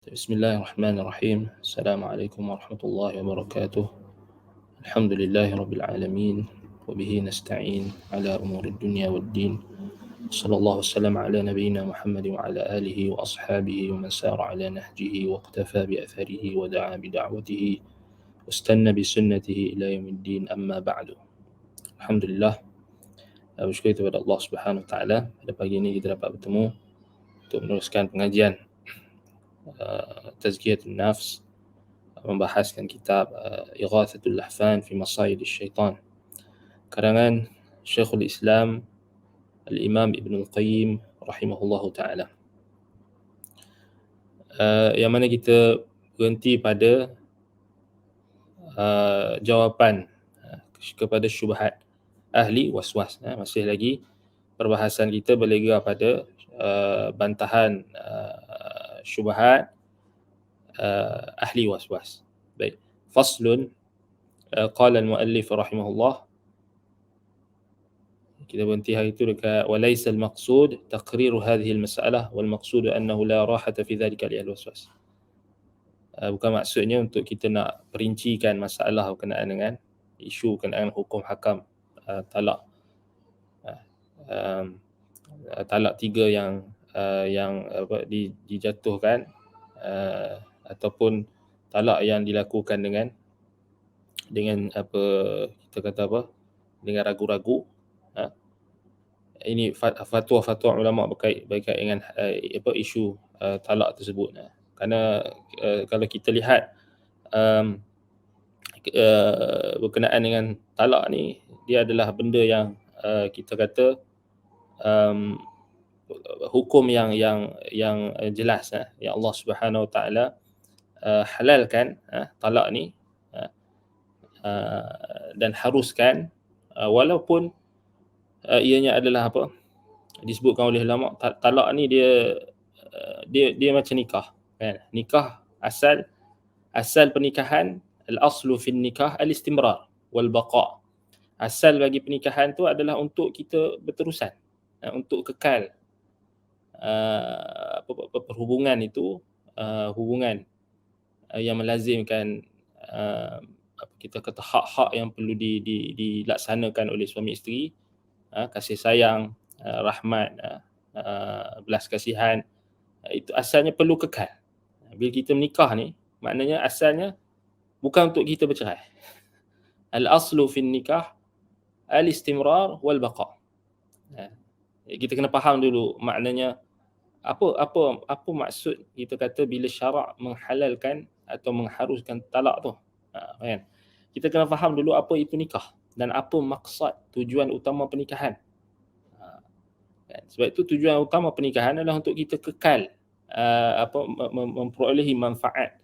بسم الله الرحمن الرحيم. السلام عليكم ورحمة الله وبركاته. الحمد لله رب العالمين، وبه نستعين على أمور الدنيا والدين. صلى الله وسلم على نبينا محمد وعلى آله وأصحابه ومن سار على نهجه واقتفى بأثره ودعا بدعوته واستنى بسنته إلى يوم الدين. أما بعد. الحمد لله, bersyukur kepada Allah Subhanahu Wa Taala pada pagi ini kita dapat bertemu untuk meneruskan pengajian Tazkiyatun Nafs, membahaskan kitab Ighathatul Lahfan fi Masayid Syaitan karangan Syekhul Islam Al-Imam Ibn Al-Qayyim rahimahullahu ta'ala, yang mana kita berhenti pada jawapan kepada syubhat ahli waswas. Masih lagi perbahasan kita berlega pada bantahan syubhat ahli waswas. Baik, faslun, qala al-muallif rahimahullah, kita berhenti hari itu dekat walaysa al-maqsud taqrir hadhihi al-mas'alah wal maqsud annahu la rahata fi dhalika li al-waswas. Bukan maksudnya untuk kita nak perincikan masalah berkenaan dengan isu berkenaan hukum hakam talak talak tiga yang dijatuhkan ataupun talak yang dilakukan dengan apa kita kata apa, dengan ragu-ragu. Ini fatwa-fatwa ulama berkait dengan isu talak tersebut. Kerana kalau kita lihat berkenaan dengan talak ni, dia adalah benda yang kita kata hukum yang jelas, yang Allah Subhanahu Wa Taala halalkan talak ni dan haruskan, walaupun ianya adalah apa disebutkan oleh ulama, talak ni dia macam nikah, kan? Nikah asal pernikahan, al-aslu fi nikah al-istimrar wal baqa. Asal bagi pernikahan tu adalah untuk kita berterusan, untuk kekal perhubungan itu, hubungan yang melazimkan kita kata hak-hak yang perlu dilaksanakan oleh suami isteri, kasih sayang, rahmat, belas kasihan, itu asalnya perlu kekal. Bila kita menikah ni, maknanya asalnya bukan untuk kita bercerai. Al-aslu fi nikah al-istimrar wal baqa. Kita kena faham dulu maknanya apa maksud kita kata bila syarak menghalalkan atau mengharuskan talak tu. Kan? Kita kena faham dulu apa itu nikah dan apa maksud tujuan utama pernikahan. Kan? Sebab itu tujuan utama pernikahan adalah untuk kita kekal memperolehi manfaat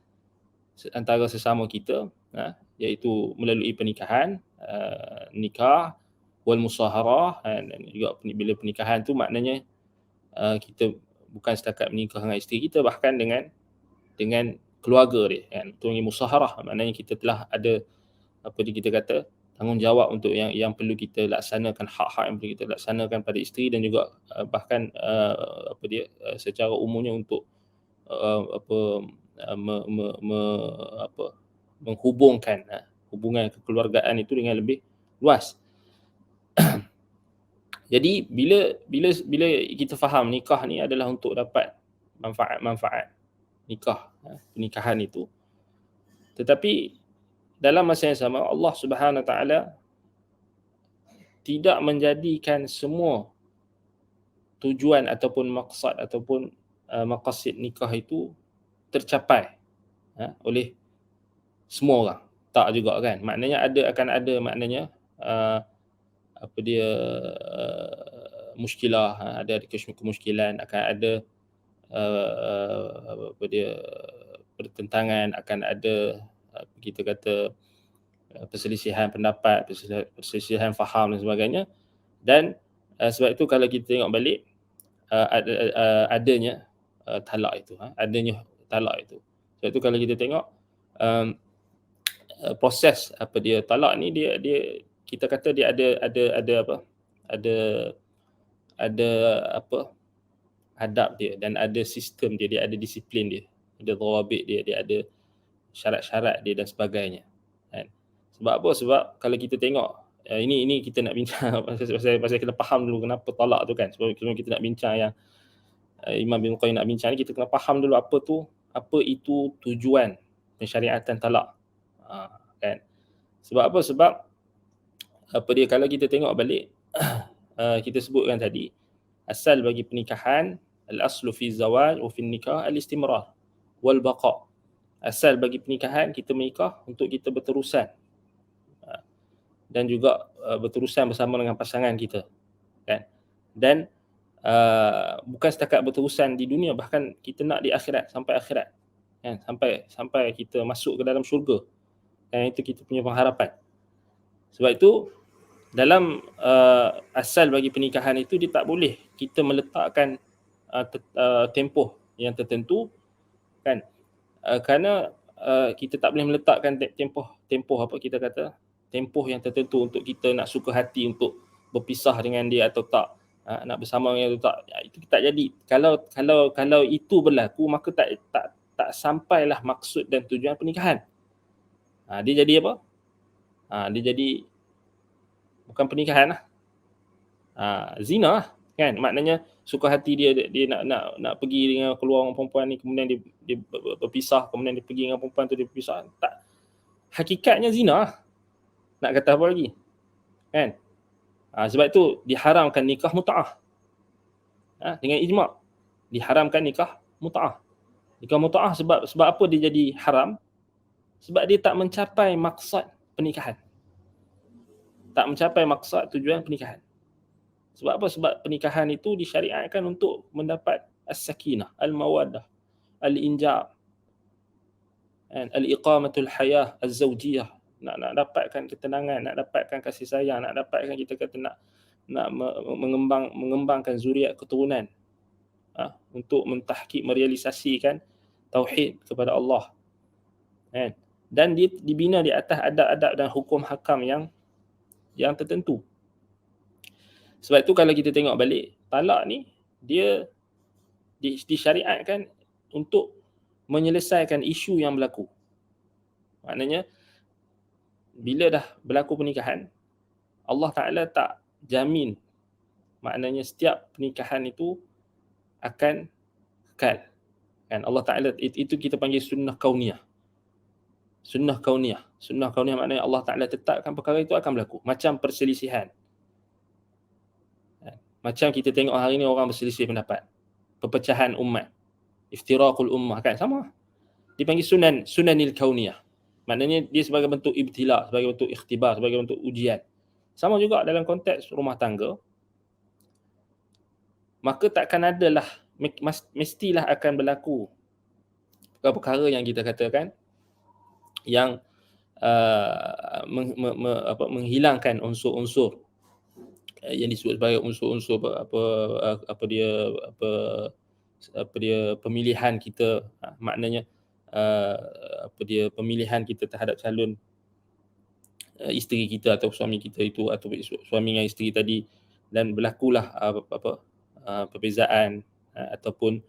antara sesama kita, iaitu melalui pernikahan, nikah wal musaharah. Dan juga bila pernikahan tu maknanya kita bukan setakat menikah dengan isteri kita, bahkan dengan keluarga dia, kan? Itu musaharah, maknanya kita telah ada kita kata tanggungjawab untuk yang perlu kita laksanakan, hak-hak yang perlu kita laksanakan pada isteri, dan juga bahkan secara umumnya untuk menghubungkan hubungan kekeluargaan itu dengan lebih luas. Jadi bila kita faham nikah ni adalah untuk dapat manfaat nikah, pernikahan itu, tetapi dalam masa yang sama Allah Subhanahu Wa Taala tidak menjadikan semua tujuan ataupun maksud ataupun maqasid nikah itu tercapai oleh semua orang. Tak juga, kan? Maknanya akan ada maknanya muskilah, ada kemuskilan, akan ada pertentangan, akan ada kita kata perselisihan pendapat, perselisihan faham dan sebagainya. Dan sebab itu kalau kita tengok balik adanya talak itu, Sebab itu kalau kita tengok proses talak ni, dia kita kata dia ada adab dia dan ada sistem dia ada disiplin dia. ada dhawabit dia, dia ada syarat-syarat dia dan sebagainya, kan. Sebab apa? Sebab kalau kita tengok ini kita nak bincang pasal kena faham dulu kenapa talak tu kan. Sebab kita nak bincang yang Imam bin Qayyim nak bincang ni, kita kena faham dulu apa itu tujuan pensyariatan talak. Kan. Sebab apa? Sebab kalau kita tengok balik kita sebutkan tadi, asal bagi pernikahan, al-aslu fi zawaj wa fi nikah al-istimrar wal baqa. Asal bagi pernikahan, kita menikah untuk kita berterusan dan juga berterusan bersama dengan pasangan kita, kan. Dan bukan setakat berterusan di dunia, bahkan kita nak di akhirat, sampai akhirat, kan, sampai kita masuk ke dalam syurga, kan. Itu kita punya pengharapan. Sebab itu dalam asal bagi pernikahan itu, dia tak boleh kita meletakkan tempoh yang tertentu, kan. Kerana kita tak boleh meletakkan tempoh apa kita kata, tempoh yang tertentu untuk kita nak suka hati untuk berpisah dengan dia atau tak, nak bersama dengan dia atau tak. Itu tak jadi. Kalau itu berlaku, maka tak sampailah maksud dan tujuan pernikahan. Dia jadi apa? Dia jadi bukan pernikahan lah. Zina lah, kan. Maknanya suka hati dia nak pergi dengan keluar dengan perempuan ni, kemudian dia berpisah, kemudian dia pergi dengan perempuan tu, dia berpisah. Tak, hakikatnya zina lah. Nak kata apa lagi, kan. Sebab itu diharamkan nikah mut'ah. Dengan ijma' diharamkan nikah mut'ah. Nikah mut'ah sebab apa dia jadi haram? Sebab dia tak mencapai maksud pernikahan. Tak mencapai maksud tujuan pernikahan. Sebab apa? Sebab pernikahan itu disyariatkan untuk mendapat as-sakinah, al-mawaddah, al-inja', al-iqamatul hayah az-zawjiyah. Nak dapatkan ketenangan, nak dapatkan kasih sayang, nak dapatkan, kita kata nak mengembangkan zuriat keturunan, untuk mentahqiq, merealisasikan tauhid kepada Allah, kan. Dan dia dibina di atas adab-adab dan hukum hakam yang tertentu. Sebab itu kalau kita tengok balik, talak ni dia disyariatkan untuk menyelesaikan isu yang berlaku. Maknanya bila dah berlaku pernikahan, Allah Ta'ala tak jamin, maknanya setiap pernikahan itu akan kekal, kan. Allah Ta'ala, itu kita panggil sunnah kauniyah. Sunnah kauniyah maknanya Allah Ta'ala tetapkan perkara itu akan berlaku. Macam perselisihan, macam kita tengok hari ni orang berselisih pendapat, perpecahan umat, iftiraqul ummah, kan, sama. Dipanggil sunanil kauniyah. Maknanya dia sebagai bentuk ibtila, sebagai bentuk ikhtibar, sebagai bentuk ujian. Sama juga dalam konteks rumah tangga. Maka takkan adalah, mestilah akan berlaku perkara yang kita katakan yang menghilangkan unsur-unsur yang disebut sebagai unsur-unsur pemilihan kita, maknanya pemilihan kita terhadap calon isteri kita atau suami kita itu, atau suami dengan isteri tadi, dan berlakulah perbezaan ataupun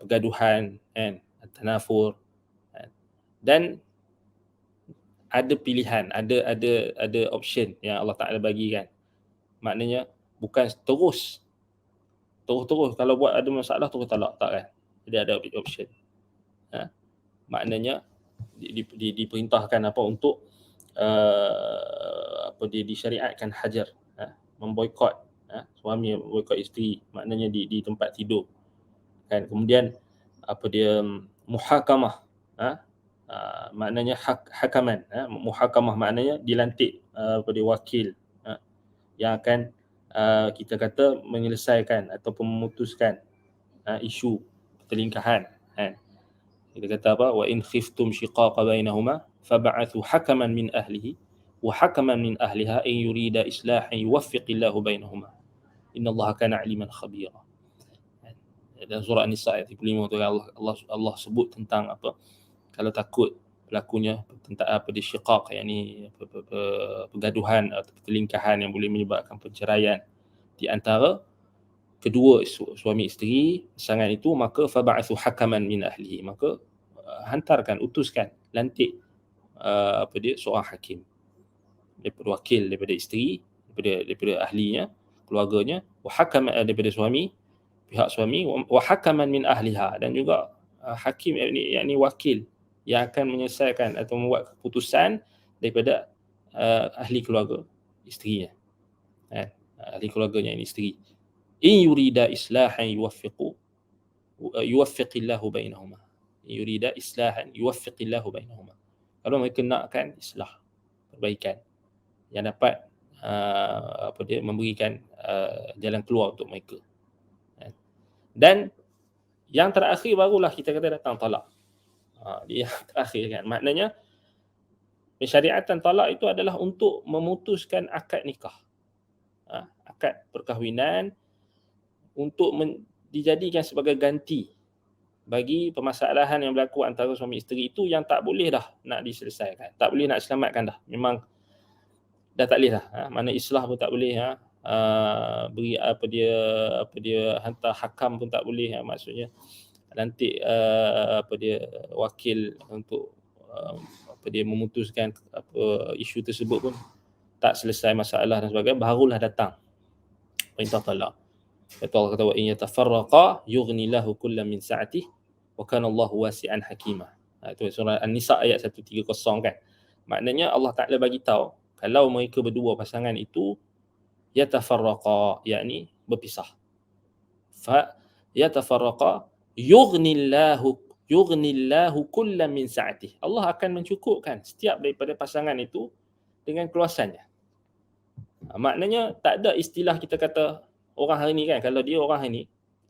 pergaduhan, kan, tanafur, dan ada pilihan, ada option yang Allah Ta'ala bagikan. Maknanya bukan terus kalau buat ada masalah terus talak, tak, kan. Jadi ada option. Maknanya diperintahkan untuk disyariatkan hajar, memboikot, suami memboikot isteri, maknanya di tempat tidur, kan. Kemudian muhakamah, maknanya hakaman, muhakamah maknanya dilantik wakil yang akan kita kata menyelesaikan ataupun memutuskan isu pertelingkahan, kan. Kita kata apa? Wa in khiftum shiqaqa bainahuma fab'athu hakaman min ahlihi wa hakaman min ahliha in yurida islahan yuwaffiqillahu bainahuma innallaha kana aliman khabira. Dalam surah An-Nisa ayat 35 tu Allah sebut tentang kalau takut berlakunya tentang syiqaq, yakni pergaduhan atau pertelingkahan yang boleh menyebabkan perceraian di antara kedua suami isteri pasangan itu, maka fab'athu hakaman min ahlihi, maka hantarkan, utuskan, lantik seorang hakim daripada wakil daripada isteri, daripada ahlinya, keluarganya, wa hakaman daripada suami, pihak suami, wa hakaman min ahliha, dan juga hakim yakni wakil yang akan menyelesaikan atau membuat keputusan daripada ahli keluarga isterinya, ahli keluarganya ini isteri. In yurida islahan yuwaffiqillahu bainahuma. In yurida islahan yuwaffiqillahu bainahuma. Kalau mereka nakkan islah, perbaikan yang dapat memberikan jalan keluar untuk mereka. Dan yang terakhir barulah kita kata datang talak. Dia yang terakhir kan. Maknanya pensyariatan talak itu adalah untuk memutuskan akad nikah. Akad perkahwinan untuk dijadikan sebagai ganti bagi permasalahan yang berlaku antara suami isteri itu yang tak boleh dah nak diselesaikan. Tak boleh nak selamatkan dah. Memang dah tak boleh dah. Mana islah pun tak boleh. Beri dia hantar hakam pun tak boleh. Maksudnya lantik wakil untuk memutuskan isu tersebut pun tak selesai masalah dan sebagainya, barulah datang perintah talak. Allah kata wa in yatafarraqa yughnillahu kullam min sa'atihi wa kana Allahu wasi'an hakima. Itu surah An-Nisa ayat 130 kan. Maknanya Allah Taala bagi tahu kalau mereka berdua pasangan itu yatafarraqa, yakni berpisah. Fa yatafarraqa yughnillahu kullam min sa'atihi. Allah akan mencukupkan setiap daripada pasangan itu dengan keluasannya. Maknanya tak ada istilah kita kata orang hari ni kan, kalau dia orang hari ni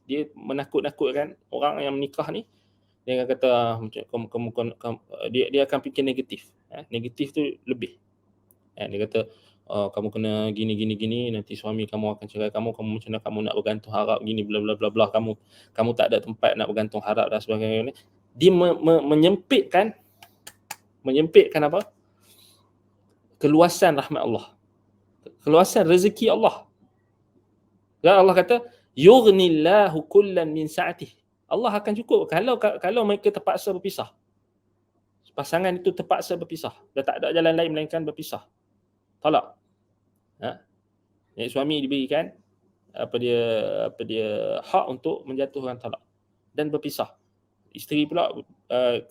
dia menakut-nakutkan orang yang menikah ni, dia akan kata dia akan fikir negatif. Negatif tu lebih. Dia kata kamu kena gini, nanti suami kamu akan cerai kamu macam mana kamu nak bergantung harap gini, bla bla bla bla, kamu tak ada tempat nak bergantung harap dan sebagainya. Dia menyempitkan apa? Keluasan rahmat Allah. Keluasan rezeki Allah. Dan Allah kata yughnillahu kullam min sa'atihi. Allah akan cukup kalau mereka terpaksa berpisah. Pasangan itu terpaksa berpisah. Dah tak ada jalan lain melainkan berpisah. Talak. Suami diberikan hak untuk menjatuhkan talak dan berpisah. Isteri pula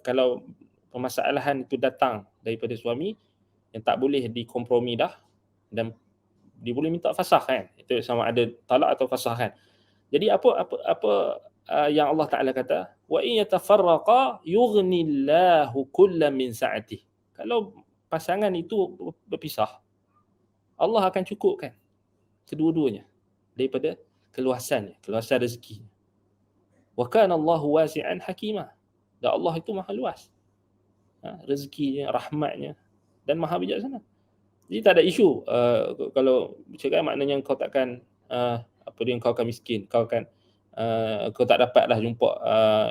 kalau permasalahan itu datang daripada suami yang tak boleh dikompromi dah, dan dia boleh minta fasakh kan. Itu sama ada talak atau fasakh kan. Jadi apa yang Allah Taala kata, wa in yatafarraqa yughnillahu kullam min sa'atihi. Kalau pasangan itu berpisah, Allah akan cukupkan kedua-duanya daripada keluasan rezeki. Wa kana Allahu wasi'an hakima. Dan Allah itu maha luas. Rezekinya, rahmatnya, dan maha bijaksana. Jadi tak ada isu kalau bercerai maknanya kau takkan kau akan miskin, kau tak dapatlah jumpa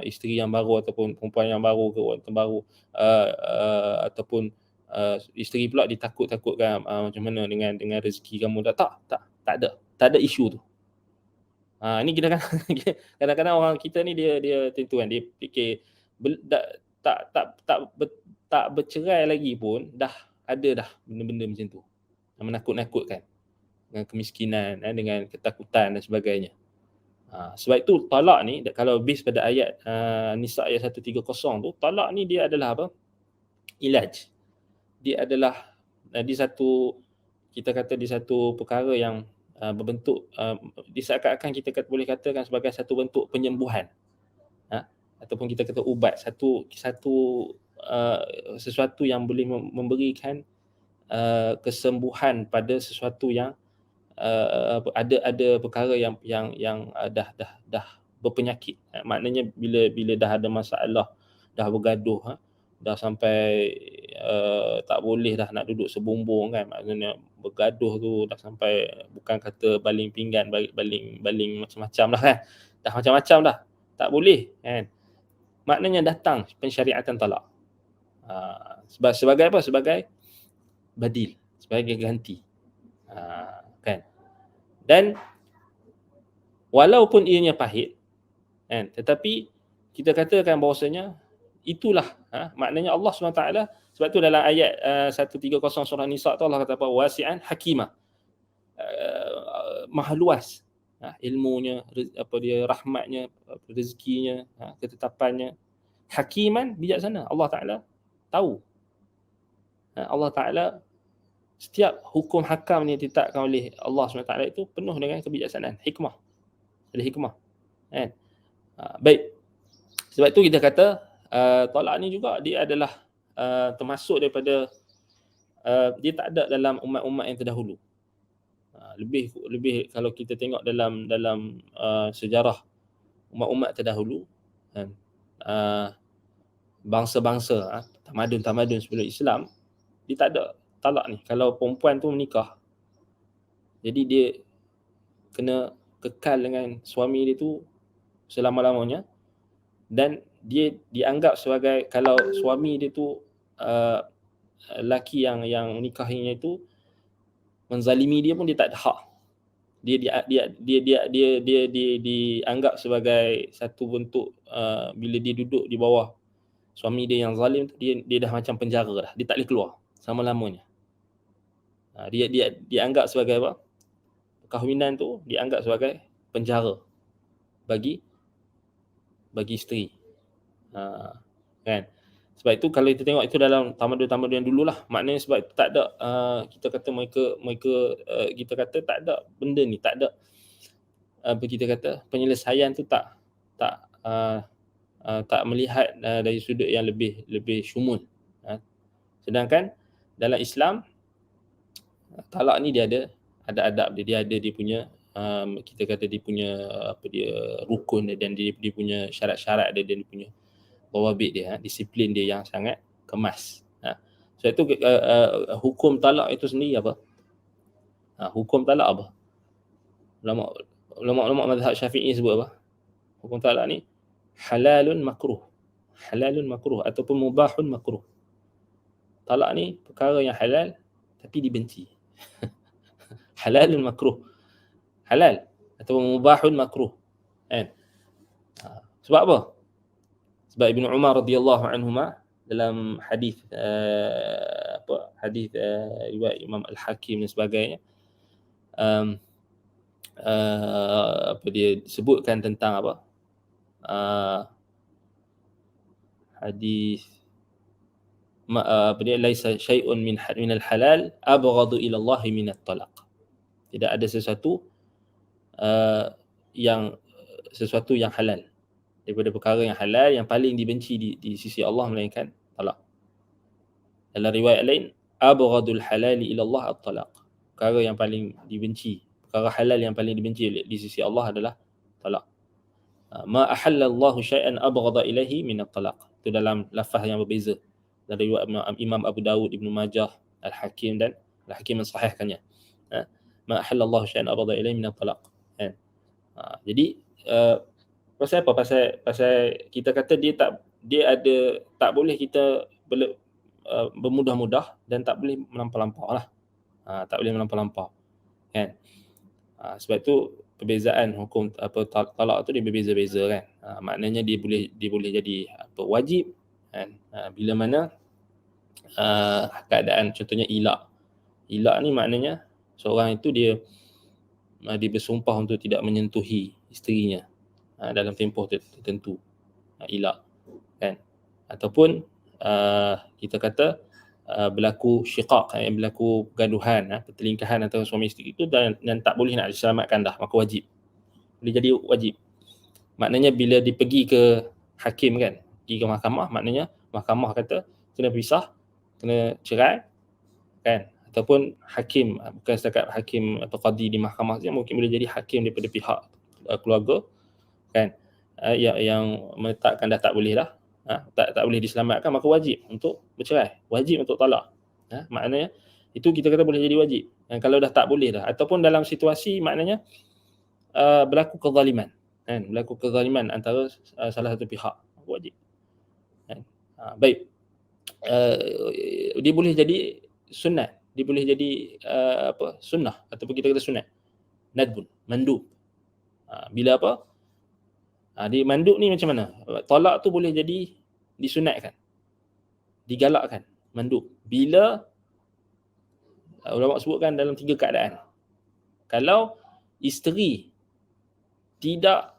isteri yang baru ataupun perempuan yang baru ke wanita baru, ataupun isteri pula ditakut-takutkan macam mana dengan rezeki kamu. Tak ada isu tu. Ini kadang-kadang orang kita ni dia tentu kan, dia fikir tak bercerai lagi pun dah ada dah benda-benda macam tu, menakut-nakutkan dengan kemiskinan, dengan ketakutan dan sebagainya. Sebab itu talak ni, kalau base pada ayat Nisa ayat 130 tu, talak ni dia adalah apa? Ilaj. Dia adalah di satu perkara yang berbentuk disangka-akan kita boleh katakan sebagai satu bentuk penyembuhan, ataupun kita kata ubat, sesuatu yang boleh memberikan kesembuhan pada sesuatu yang ada perkara yang dah berpenyakit. Maknanya bila dah ada masalah, dah bergaduh, dah sampai tak boleh dah nak duduk sebumbung kan, maknanya bergaduh tu dah sampai bukan kata baling pinggan, baling macam-macam lah kan, dah macam-macam dah, tak boleh kan, maknanya datang pensyariatan talak. Sebagai apa? Sebagai badil, sebagai ganti, kan. Dan walaupun ianya pahit, kan, tetapi kita katakan bahawasanya itulah maknanya Allah SWT. Sebab tu dalam ayat 130 surah Nisa tu Allah kata apa, wasi'an hakimah, maha luas ilmunya, apa dia, rahmatnya, rezekinya, ketetapannya. Hakiman, bijaksana. Allah Ta'ala tahu. Allah Ta'ala, setiap hukum hakam yang ditetapkan oleh Allah SWT itu penuh dengan kebijaksanaan, hikmah. Ada hikmah, kan? Baik. Sebab itu kita kata talak ni juga dia adalah termasuk daripada dia tak ada dalam umat-umat yang terdahulu. Lebih kalau kita tengok dalam sejarah umat-umat terdahulu, kan, bangsa-bangsa, tamadun-tamadun sebelum Islam, dia tak ada talak ni. Kalau perempuan tu menikah, jadi dia kena kekal dengan suami dia tu selama-lamanya, dan dia dianggap sebagai, kalau suami dia tu lelaki yang nikahinya itu menzalimi dia pun, dia tak ada hak. Dia dianggap sebagai satu bentuk bila dia duduk di bawah suami dia yang zalim tu, dia dah macam penjara dah. Dia tak boleh keluar selama-lamanya. Dia dianggap sebagai apa? Perkahwinan tu dianggap sebagai penjara bagi isteri. Kan? Sebab itu kalau kita tengok itu dalam tamadun-tamadun yang dululah, maknanya sebab itu tak ada kita kata mereka kita kata tak ada benda ni, tak ada apa kita kata penyelesaian tu tak melihat dari sudut yang lebih syumul. Sedangkan dalam Islam, talak ni dia ada adab dia ada dia punya kita kata dia punya apa dia rukun dia, dan dia punya syarat-syarat dia punya dawabit dia, disiplin dia yang sangat kemas. Sebab itu hukum talak itu sendiri apa? Hukum talak apa? Ulama mazhab Syafi'i sebut apa? Hukum talak ni halalun makruh ataupun mubahun makruh. Talak ni perkara yang halal tapi dibenci. Halalun makruh, halal, ataupun mubahun makruh, kan? Sebab apa? Sebab Ibn Umar radhiyallahu anhuma dalam hadis hadis riwayat Imam Al-Hakim dan sebagainya, apa dia sebutkan tentang apa? Hadis apa dia, laisa syai'un min al-halal abghadu ila Allah min at-talaq. Tidak ada sesuatu yang halal daripada perkara yang halal yang paling dibenci di sisi Allah melainkan talak. Dalam riwayat lain, abghadul halali ila Allah at-talaq. Perkara yang paling dibenci, perkara halal yang paling dibenci di sisi Allah adalah talak. Ma ahallallahu syai'an abghada ilaihi min at-talaq. Itu dalam lafaz yang berbeza. Dari riwayat Imam Abu Dawud, Ibnu Majah, Al-Hakim, dan Al-Hakim mensahihkannya. Ma ahallallahu syai'an abghada ilaihi min at-talaq. Jadi pasal apa? Pasal kita kata dia ada, tak boleh kita bermudah-mudah dan tak boleh melampau-lampau lah. Tak boleh melampau-lampau, kan? Sebab itu perbezaan hukum apa talak tu dia berbeza-beza, kan? Maknanya dia boleh jadi apa, wajib, kan? Bila mana keadaan contohnya ilak ni maknanya seorang itu dia bersumpah untuk tidak menyentuhi isterinya dalam tempoh tertentu, ilak, kan? Ataupun kita kata berlaku syiqaq, berlaku gaduhan, pertelingkahan antara suami isteri itu, dan tak boleh nak diselamatkan dah, maka wajib. Boleh jadi wajib. Maknanya bila dipergi ke hakim, kan, pergi ke mahkamah, maknanya mahkamah kata kena pisah, kena cerai, kan? Ataupun hakim, bukan setakat hakim atau qadi di mahkamah saja, mungkin boleh jadi hakim daripada pihak keluarga, kan, yang menetapkan dah tak boleh dah, tak boleh diselamatkan, maka wajib untuk bercerai, wajib untuk talak. Maknanya itu kita kata boleh jadi wajib. Dan kalau dah tak boleh dah, ataupun dalam situasi maknanya berlaku kezaliman, kan, berlaku kezaliman antara salah satu pihak, wajib, kan? Baik, dia boleh jadi sunat, dia boleh jadi sunnah, ataupun kita kata sunat, nadbun, mandub. Bila apa? Di mandub ni macam mana? Talak tu boleh jadi disunatkan, digalakkan, mandub. Bila ulama sebutkan dalam 3 keadaan. Kalau isteri tidak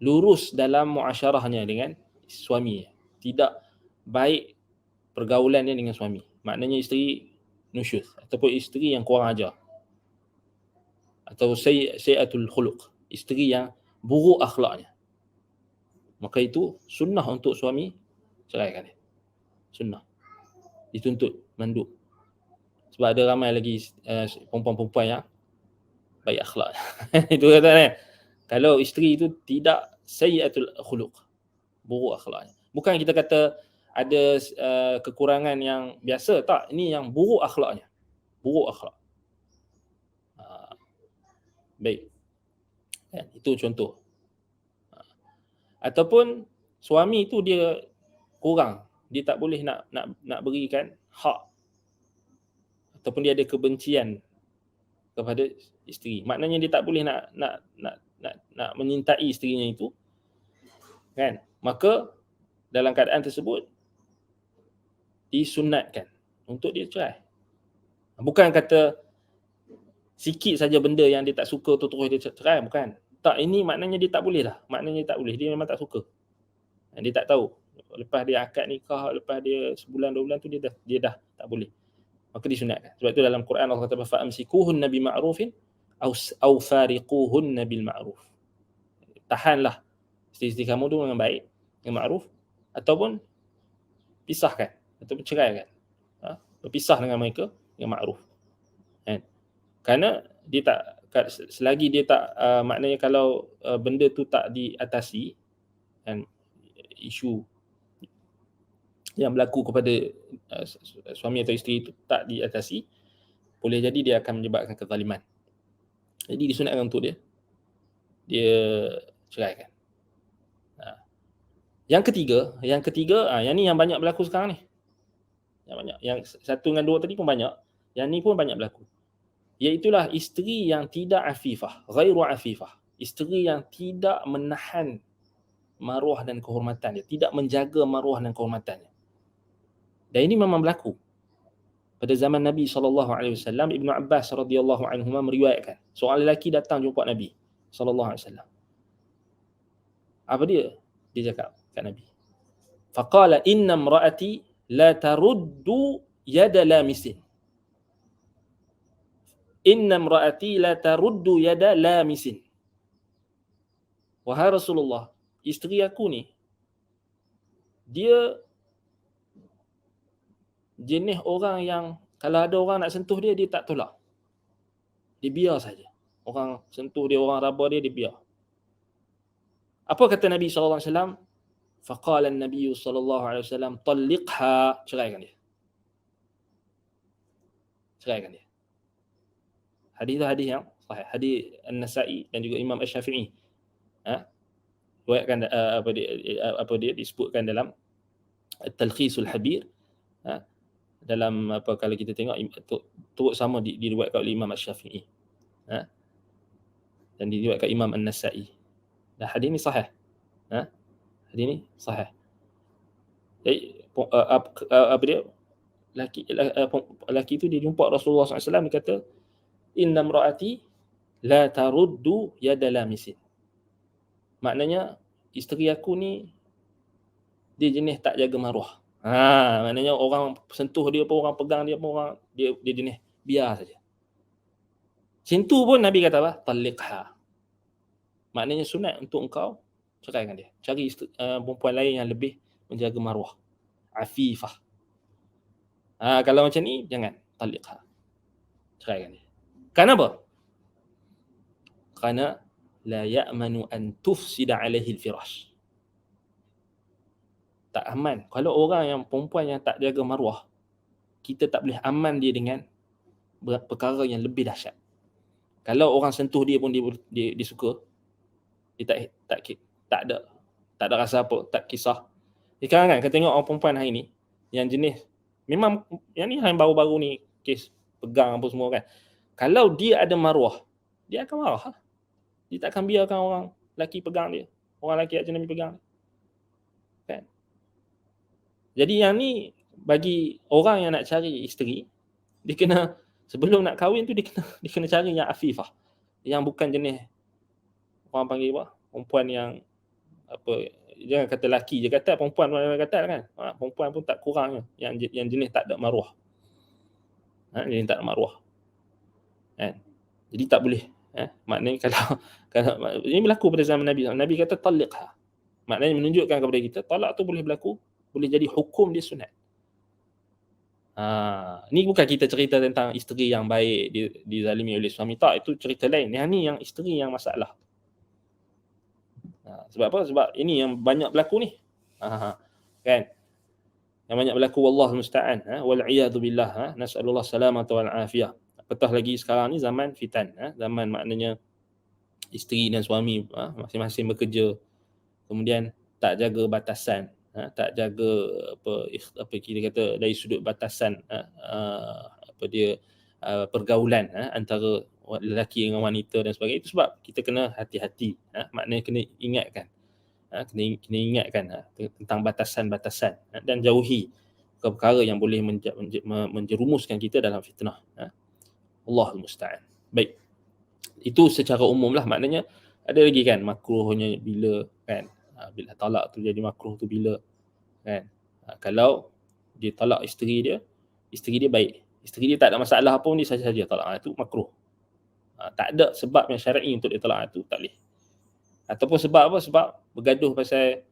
lurus dalam muasyarahnya dengan suami, tidak baik pergaulannya dengan suami, maknanya isteri nusyuz ataupun isteri yang kurang ajar, atau sayyatul khuluq, isteri yang buruk akhlaknya, maka itu sunnah untuk suami ceraikan dia. Sunnah, dituntut mandub. Sebab ada ramai lagi perempuan-perempuan yang baik akhlak. Itu kata kan, kalau isteri itu tidak sayyatul khuluq, buruk akhlaknya. Bukan kita kata ada kekurangan yang biasa, tak, ini yang buruk akhlaknya, buruk akhlak. Baik, itu contoh. Ataupun suami itu dia kurang, dia tak boleh nak berikan hak, ataupun dia ada kebencian kepada isteri, maknanya dia tak boleh nak menyintai isterinya itu, kan? Maka dalam keadaan tersebut disunatkan untuk dia cerai. Bukan kata sikit saja benda yang dia tak suka tu terus dia cerai, bukan. Tak, ini maknanya dia tak boleh dah. Maknanya dia tak boleh, dia memang tak suka. Dia tak tahu. Lepas dia akad nikah, lepas dia sebulan 2 bulan tu dia dah tak boleh. Maka disunatkan. Sebab itu dalam Quran Allah kata fa'amsikuhunna bima'rufin aw fariquhunna bil ma'ruf. Tahanlah isteri-isteri kamu tu dengan baik, dengan ma'ruf, ataupun pisahkan ataupun ceraikan. Berpisah dengan mereka dengan ma'ruf. Kan? Kerana dia tak, selagi dia tak maknanya kalau benda tu tak diatasi, kan, isu yang berlaku kepada suami atau isteri itu tak diatasi, boleh jadi dia akan menyebabkan kezaliman. Jadi disunatkan untuk dia ceraikan. Yang ketiga, yang ni yang banyak berlaku sekarang ni. Yang banyak, yang 1 dengan 2 tadi pun banyak, yang ni pun banyak berlaku. Iaitulah isteri yang tidak afifah, ghairu afifah. Isteri yang tidak menahan maruah dan kehormatan dia, tidak menjaga maruah dan kehormatannya. Dan ini memang berlaku. Pada zaman Nabi SAW, Ibnu Abbas radhiyallahu anhuma meriwayatkan, seorang lelaki datang jumpa Nabi SAW. Apa dia? Dia cakap kat Nabi, faqala inna imraati la taruddu yada lamisin. Inna imraati la taruddu yada lamisin. Wahai Rasulullah, isteri aku ni, dia jenis orang yang kalau ada orang nak sentuh dia, dia tak tolak. Dia biar saja. Orang sentuh dia, orang raba dia, dia biar. Apa kata Nabi SAW? Faqala an-Nabi SAW, talliqha, ceraikan dia. Ceraikan dia. Hadis itu hadis yang sahih. Hadis An-Nasa'i dan juga Imam Asy-Syafi'i. Riwayatkan apa dia disebutkan dalam Talkhisul Habir. Dalam apa, kalau kita tengok turut sama diriwayatkan oleh Imam Asy-Syafi'i. Dan diriwayatkan Imam An-Nasa'i. Dan hadis ini sahih. Hadis ini sahih. Jadi apa dia? Lelaki itu dia jumpa Rasulullah SAW, dia kata inna imraati la taruddu yada lamisin. Maknanya isteri aku ni dia jenis tak jaga maruah. Maknanya orang sentuh dia pun, orang pegang dia pun, orang dia jenis biar saja. Sentuh pun Nabi kata apa? Talliqha. Maknanya sunat untuk engkau ceraikan dia. Cari perempuan lain yang lebih menjaga maruah, afifah. Kalau macam ni jangan, talliqha. Ceraikan dia. Kenapa? Kerana la ya'manu an tufsida alaihi al-firash. Tak aman. Kalau orang yang perempuan yang tak jaga maruah, kita tak boleh aman dia dengan perkara yang lebih dahsyat. Kalau orang sentuh dia pun dia suka, dia tak ada rasa apa, tak kisah. Sekarang kan kita tengok orang perempuan hari ni yang jenis memang yang ni yang baru-baru ni kes pegang apa semua kan. Kalau dia ada maruah, dia akan marah. Dia takkan biarkan orang lelaki pegang dia. Orang lelaki ajnabi pegang dia. Kan? Jadi yang ni bagi orang yang nak cari isteri, dia kena sebelum nak kahwin tu dia kena cari yang afifah. Yang bukan jenis orang panggil apa? Perempuan yang apa, jangan kata lelaki je kata, perempuan pun ada kata kan. Perempuan pun tak kurang yang jenis tak ada maruah. Jenis tak ada maruah. Kan? Jadi tak boleh. Maknanya kalau ini berlaku pada zaman Nabi. Nabi kata talliqha. Maknanya menunjukkan kepada kita talak tu boleh berlaku, boleh jadi hukum dia sunat. Ni bukan kita cerita tentang isteri yang baik dizalimi oleh suami, tak, itu cerita lain. Yang ni yang isteri yang masalah. Sebab apa? Sebab ini yang banyak berlaku ni. Kan? Yang banyak berlaku, wallahu musta'an, wal iyadu billah, nas'alullah salamata wal afiyah. Apatah lagi sekarang ni zaman fitan, zaman maknanya isteri dan suami masing-masing bekerja, kemudian tak jaga batasan, tak jaga apa kita kata dari sudut batasan apa dia pergaulan antara lelaki dengan wanita dan sebagainya. Itu sebab kita kena hati-hati, maknanya kena ingatkan, kena ingatkan tentang batasan-batasan, dan jauhi perkara yang boleh menjerumuskan kita dalam fitnah. Allahul musta'an. Baik. Itu secara umum lah, maknanya ada lagi kan makruhnya bila kan, bila talak tu jadi makruh tu bila kan, kalau dia talak isteri dia baik, isteri dia tak ada masalah pun, dia saja-saja talak, itu makruh. Tak ada sebab yang syar'i untuk dia talak, itu tak boleh. Ataupun sebab apa? Sebab bergaduh pasal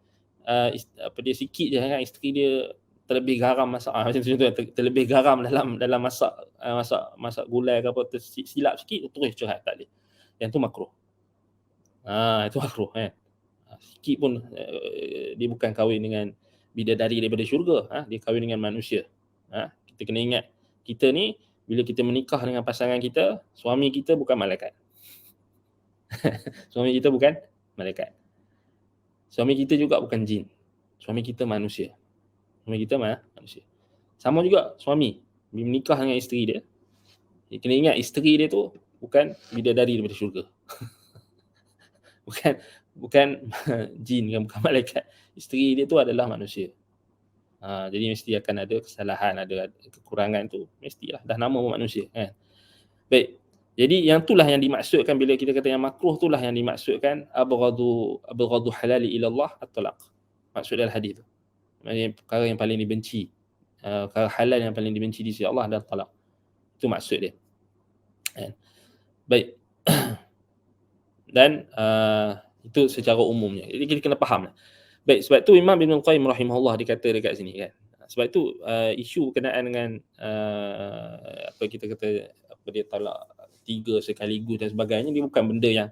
apa dia sikit je kan, isteri dia terlebih garam masak, macam tu, terlebih garam dalam masak gulai ke apa, tersilap sikit terus curhat, tak boleh. Yang tu makruh. Itu makruh kan. Sikit pun dia bukan kahwin dengan bidadari daripada syurga, dia kahwin dengan manusia. Kita kena ingat, kita ni bila kita menikah dengan pasangan kita, suami kita bukan malaikat. Suami kita bukan malaikat. Suami kita juga bukan jin. Suami kita manusia. Suami kita manusia. Sama juga suami bila menikah dengan isteri dia kena ingat isteri dia tu bukan bidadari daripada syurga. bukan jin, bukan malaikat. Isteri dia tu adalah manusia. Jadi mesti akan ada kesalahan, ada kekurangan tu, mestilah, dah nama pun manusia kan. Baik. Jadi yang itulah yang dimaksudkan bila kita kata yang makruh, itulah yang dimaksudkan abghadu halali ila Allah at-talaq. Maksud dalam hadis tu. Maksudnya perkara yang paling dibenci, perkara halal yang paling dibenci di sisi Allah adalah talak. Itu maksud dia. Baik. Dan itu secara umumnya. Jadi kita kena faham. Baik, sebab tu Imam Ibn Qayyim rahimahullah dikata dekat sini kan. Sebab itu isu berkenaan dengan apa kita kata, apa dia talak 3 sekaligus dan sebagainya, dia bukan benda yang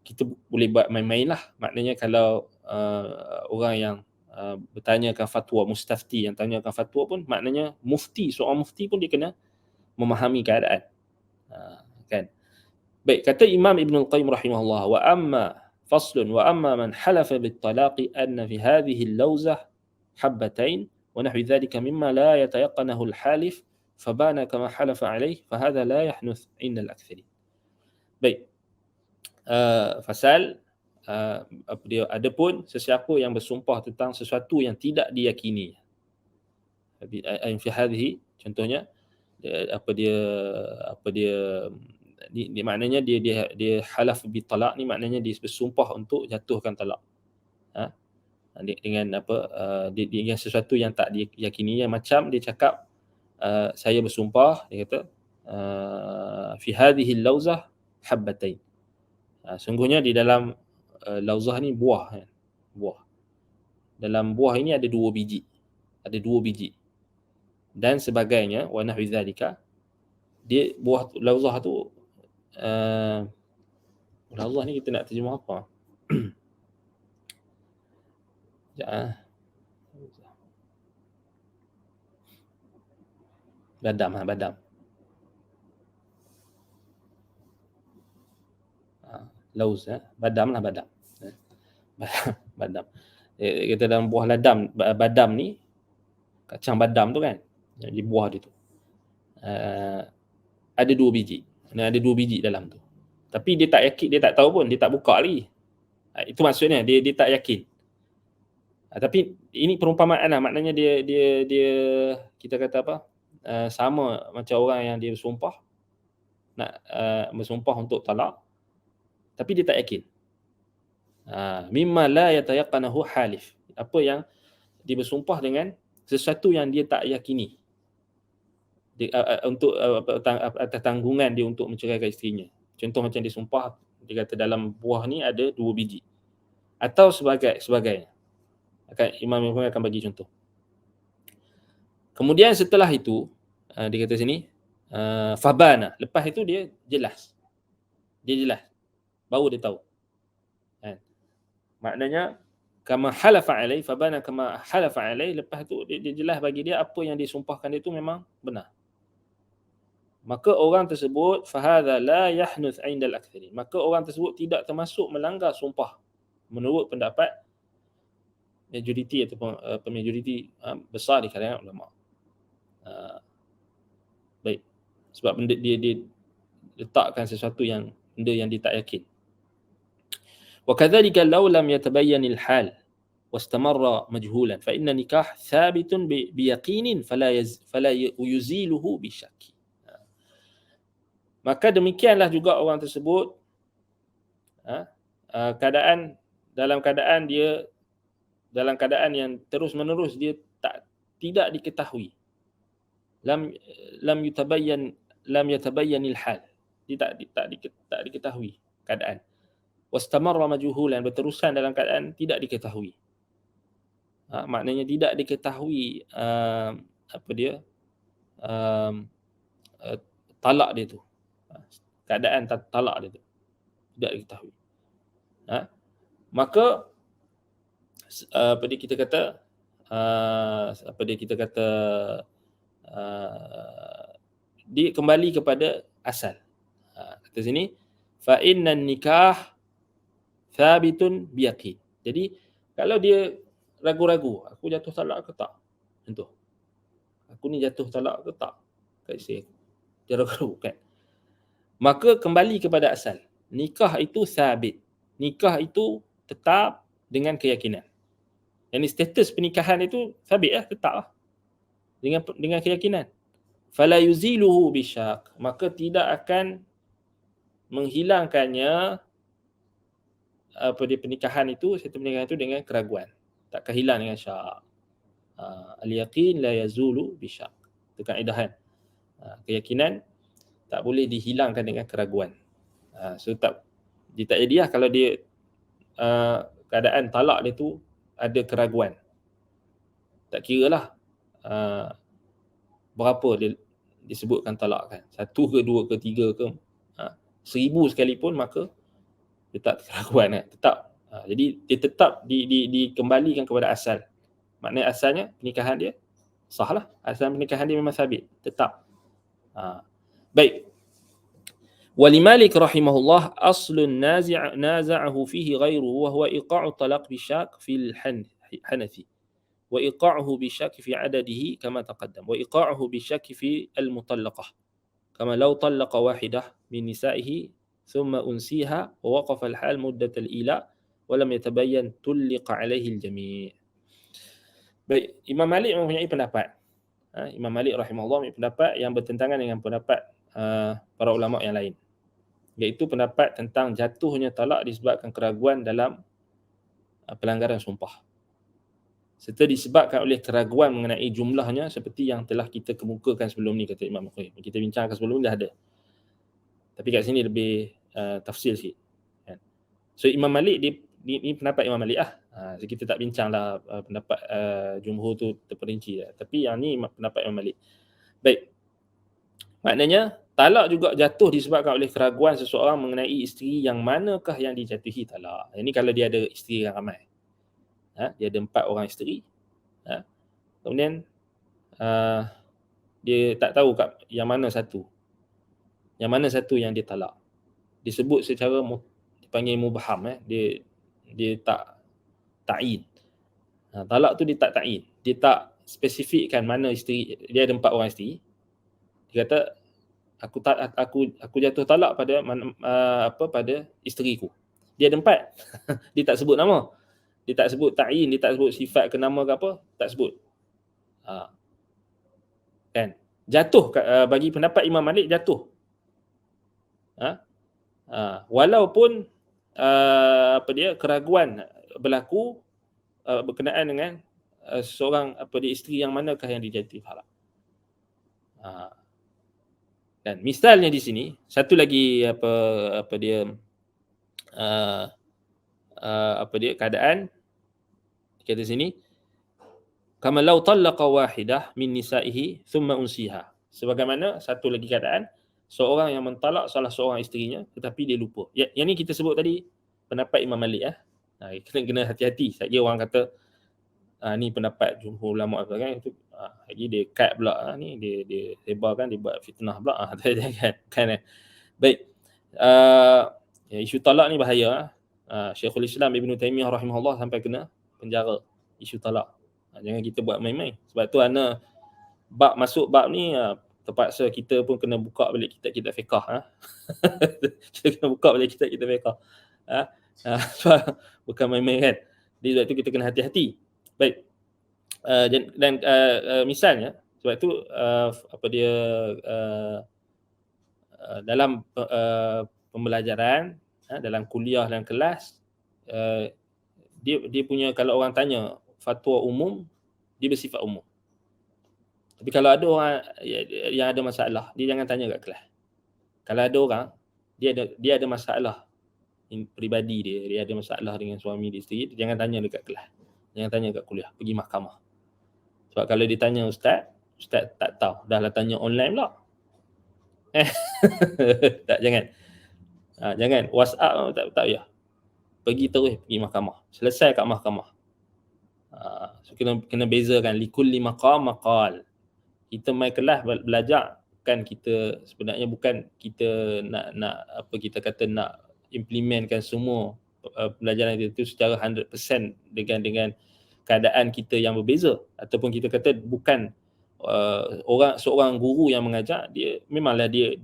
kita boleh buat main-main lah. Maknanya kalau orang yang bertanyakan fatwa, mustafti yang tanyakan fatwa pun, maknanya mufti, seorang mufti pun dia kena memahami keadaan. Kan? Baik, kata Imam Ibn Qayyim rahimahullah, wa amma faslun wa amma man halafa bit-talaqi anna fi hadhihi al-lawzah habbatain wa nahwi dhalika mimma la yatayaqqanahu al-halif fabana kama halafa alayh fahadha la yahnuth inda al-aktharin. Baik. Fasal adapun sesiapa yang bersumpah tentang sesuatu yang tidak diyakini, fi hadhihi, contohnya dia maknanya dia halaf bi talaq ni, maknanya dia bersumpah untuk jatuhkan talak. Dengan dengan sesuatu yang tak diyakini, yang macam dia cakap saya bersumpah, dia kata fi hadhihi al-lawzah habbatain. Sungguhnya di dalam lauzah ni buah kan? Buah. Dalam buah ini ada 2 biji. Ada 2 biji. Dan sebagainya, wa nahwi dzalika. Dia buah lauzah tu lauzah ni kita nak terjemah apa? Badam. Lauz, badam. Badam. Kita dalam buah badam ni, kacang badam tu kan, jadi buah dia tu ada 2 biji. Ada 2 biji dalam tu. Tapi dia tak yakin, dia tak tahu pun, dia tak buka lagi. Itu maksudnya, dia tak yakin. Tapi ini perumpamaan lah, maknanya dia kita kata apa? Sama macam orang yang dia bersumpah nak bersumpah untuk talak, tapi dia tak yakin. Mimma la yatayaqqanahu halif. Apa yang dia bersumpah dengan sesuatu yang dia tak yakini. Untuk atas tanggungan dia untuk menceraikan isterinya. Contoh macam dia sumpah, dia kata dalam buah ni ada 2 biji. Atau sebagainya. Imam Nawawi akan bagi contoh. Kemudian setelah itu, dia kata sini, fabana. Lepas itu dia jelas. Dia jelas. Baru dia tahu. Maknanya, kama halafa alai, fabana kama halafa alai. Lepas itu dia jelas bagi dia apa yang disumpahkan dia itu memang benar. Maka orang tersebut, fahadha la yahnuth indal aktharin. Maka orang tersebut tidak termasuk melanggar sumpah. Menurut pendapat majoriti ataupun majoriti besar di kalangan ulama. Baik. Sebab benda dia letakkan sesuatu yang benda yang dia tak yakin. Wa kadzalika law lam yatabayyan al-hal wastamarra majhulan fa inna nikah thabitun biyaqinin fala yuziluhu bisyakki. Maka demikianlah juga orang tersebut dalam keadaan yang terus menerus dia tidak diketahui. Lam yatabayyanil hal. Dia tak diketahui keadaan. Wastamarra majhulan, berterusan dalam keadaan tidak diketahui. Maknanya tidak diketahui talak dia tu. Keadaan talak dia tu tidak diketahui. Maka dia kembali kepada asal. Kata sini, fa innan nikah thabitun biyaqin. Jadi kalau dia ragu-ragu, aku jatuh talak ke tak? Contoh, aku ni jatuh talak ke tak? Kat isteri aku. Dia ragu-ragu kan? Maka kembali kepada asal. Nikah itu sabit. Nikah itu tetap dengan keyakinan. Yang status pernikahan itu sabit lah, tetap lah. Dengan keyakinan. Fala yuziluhu bisyak. Maka tidak akan menghilangkannya pernikahan itu, satu pernikahan itu dengan keraguan. Tak hilang dengan syak. Al-yaqin la yazulu bisyak. Itu kaedah kan. Keyakinan tak boleh dihilangkan dengan keraguan. So dia tak jadilah kalau dia keadaan talak dia tu ada keraguan. Tak kira lah berapa dia disebutkan talak kan. 1 ke 2 ke 3 ke 1000 sekalipun, maka dia tak keraguan kan. Tetap. Jadi dia tetap dikembalikan kepada asal. Maknanya asalnya pernikahan dia sah lah. Asal pernikahan dia memang sabit. Tetap. Baik. ولمالك رحمه الله أصل نازعه فيه غيره وهو إيقاع الطلاق بشاك في الحنفي وإيقاعه بشاك في عدده كما تقدم وإيقاعه بشاك في المطلقة كما لو طلق واحدة من نسائه ثم أنسيها ووقف الحال مدة الإيلاء ولم يتبين طلق عليه الجميع. Baik, Imam Malik mempunyai pendapat. Imam Malik rahimahullah mempunyai pendapat yang bertentangan dengan pendapat para ulama yang lain. Iaitu pendapat tentang jatuhnya talak disebabkan keraguan dalam pelanggaran sumpah. Serta disebabkan oleh keraguan mengenai jumlahnya seperti yang telah kita kemukakan sebelum ni, kata Imam Nawawi. Kita bincangkan sebelum ni dah ada. Tapi kat sini lebih tafsir sikit. So Imam Malik, ni pendapat Imam Malik lah. So kita tak bincang lah pendapat jumhur tu terperinci lah. Tapi yang ni pendapat Imam Malik. Baik. Maknanya talak juga jatuh disebabkan oleh keraguan seseorang mengenai isteri yang manakah yang dijatuhi talak. Ini kalau dia ada isteri yang ramai. Dia ada 4 orang isteri. Kemudian dia tak tahu yang mana satu. Yang mana satu yang dia talak. Disebut secara dipanggil mubham. Dia tak ta'in. Talak tu dia tak ta'in. Dia tak spesifikkan mana isteri. Dia ada 4 orang isteri. Dia kata aku jatuh talak pada pada isteriku. Dia ada 4. Dia tak sebut nama. Dia tak sebut ta'yin, dia tak sebut sifat ke nama ke apa, tak sebut. Kan? Jatuh bagi pendapat Imam Malik jatuh. Walaupun keraguan berlaku berkenaan dengan seorang isteri yang manakah yang dijatuhi talak. Dan misalnya di sini satu lagi keadaan kata sini, kama law talaqa wahidah min nisaihi thumma unsiha. Sebagaimana satu lagi keadaan seorang yang mentalak salah seorang isterinya tetapi dia lupa. Yang ni kita sebut tadi pendapat Imam Malik kena hati-hati. Saya kira orang kata ni pendapat jumhur ulama kan, itu lagi dia cut pula ni dia sebarkan, dia buat fitnah pula kan. Baik. Isu talak ni bahaya. Syekhul Islam Ibn Taymiyah rahimahullah sampai kena penjara isu talak. Jangan kita buat main-main. Sebab tu masuk bab ni terpaksa kita pun kena buka balik kitab-kitab fiqh. Kita kena buka balik kitab-kitab fiqh. Sebab bukan main-main kan. Jadi sebab tu kita kena hati-hati. Baik. Dan misalnya sebab tu dalam pembelajaran, dalam kuliah dan kelas, dia punya, kalau orang tanya fatwa umum, dia bersifat umum. Tapi kalau ada orang yang ada masalah, dia jangan tanya kat kelas. Kalau ada orang dia ada masalah peribadi dia ada masalah dengan suami dia isteri, dia jangan tanya dekat kelas. Jangan tanya kat kuliah, pergi mahkamah. Sebab kalau dia tanya ustaz tak tahu, dah lah tanya online pula. Tak, jangan. Jangan WhatsApp tak payah. Pergi mahkamah. Selesai kat mahkamah. So kena bezakan likulli maqam maqal. Kita main kelas belajar kan, kita sebenarnya bukan kita nak kita kata nak implementkan semua pelajaran itu secara 100% dengan keadaan kita yang berbeza, ataupun kita kata bukan seorang guru yang mengajar, dia memanglah dia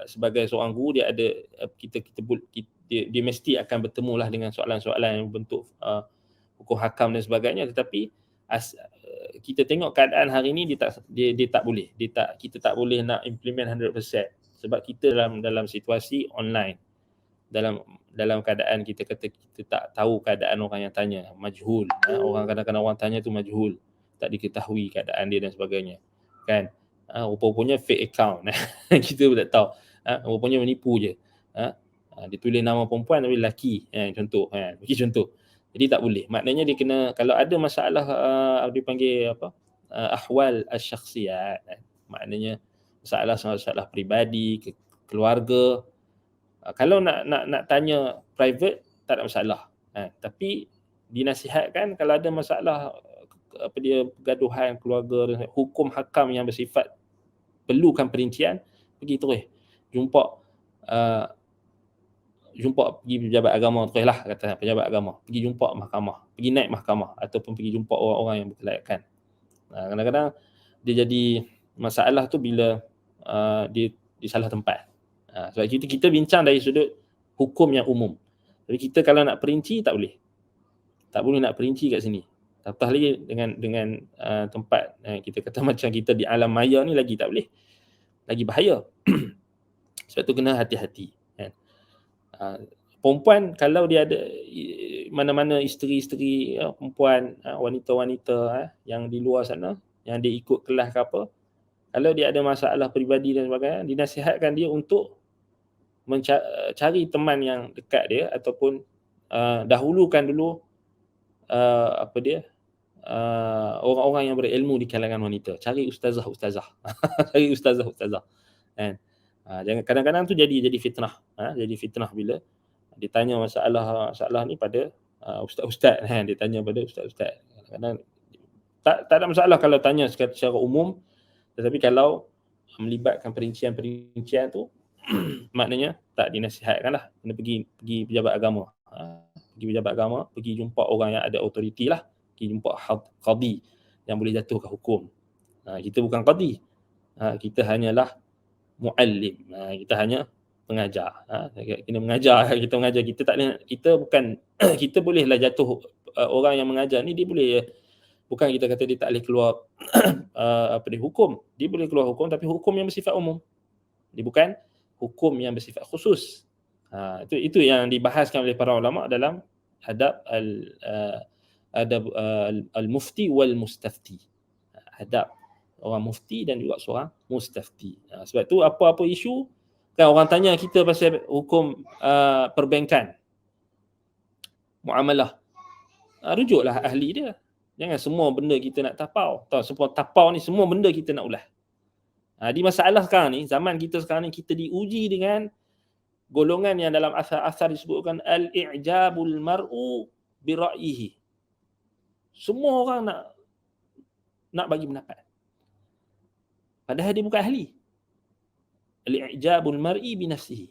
sebagai seorang guru dia ada dia mesti akan bertemu lah dengan soalan-soalan yang bentuk hukum hakam dan sebagainya, tetapi kita tengok keadaan hari ni dia tak boleh, kita tak boleh nak implement 100% sebab kita dalam situasi online, dalam keadaan kita kata kita tak tahu keadaan orang yang tanya, majhul. Orang kadang-kadang orang tanya tu majhul, tak diketahui keadaan dia dan sebagainya kan. Rupa-rupanya fake account. Kita pun tak tahu. Rupanya menipu je. Dia tulis nama perempuan tapi lelaki, contoh bagi contoh. Jadi tak boleh. Maknanya dia kena, kalau ada masalah dipanggil ahwal asy-syakhsiyat, maknanya masalah peribadi, keluarga. Kalau nak tanya private tak ada masalah. Tapi dinasihatkan kalau ada masalah pergaduhan keluarga dan hukum hakam yang bersifat perlukan perincian, pergi terus jumpa pergi pejabat agama teruslah, kata pejabat agama, pergi jumpa mahkamah, pergi naik mahkamah ataupun pergi jumpa orang-orang yang berkelayakan. Kadang-kadang dia jadi masalah tu bila dia di salah tempat. Sebab kita bincang dari sudut hukum yang umum. Tapi kita kalau nak perinci tak boleh. Tak boleh nak perinci kat sini. Apatah lagi dengan tempat kita kata macam kita di alam maya ni, lagi tak boleh. Lagi bahaya. Sebab tu kena hati-hati kan. Perempuan kalau dia ada mana-mana isteri-isteri perempuan, wanita-wanita yang di luar sana yang dia ikut kelas ke apa, kalau dia ada masalah peribadi dan sebagainya, dinasihatkan dia untuk cari teman yang dekat dia ataupun dahulukan dulu orang-orang yang berilmu di kalangan wanita. Cari ustazah cari ustazah kan. Jangan, kadang-kadang tu jadi fitnah. Jadi fitnah bila ditanya masalah ni pada ustaz-ustaz kan, dia tanya pada ustaz-ustaz. Kadang-kadang tak ada masalah kalau tanya secara umum, tetapi kalau melibatkan perincian tu maknanya tak dinasihatkanlah. Kena pergi pejabat agama. Pergi pejabat agama, pergi jumpa orang yang ada autoriti lah, pergi jumpa qadi yang boleh jatuhkan hukum. Kita bukan qadi. Kita hanyalah muallim. Kita hanya pengajar. Kena mengajar, kita mengajar. Kita tak boleh, kita bukan kita bolehlah jatuh orang yang mengajar ni, dia boleh, bukan kita kata dia tak boleh keluar hukum. Dia boleh keluar hukum, tapi hukum yang bersifat umum. Dia bukan hukum yang bersifat khusus. Itu yang dibahaskan oleh para ulama dalam adab al-mufti wal mustafti. Adab orang mufti dan juga seorang mustafti. Sebab tu apa-apa isu, kan orang tanya kita pasal hukum perbankan, muamalah, rujuklah ahli dia. Jangan semua benda kita nak tapau. Semua tapau ni, semua benda kita nak ulas. Di masalah sekarang ni, zaman kita sekarang ni, kita diuji dengan golongan yang dalam asar-asar disebutkan al-i'jabul mar'u bi ra'yihi. Semua orang nak bagi pendapat, padahal dia bukan ahli. Al-i'jabul mar'i bi nafsihi,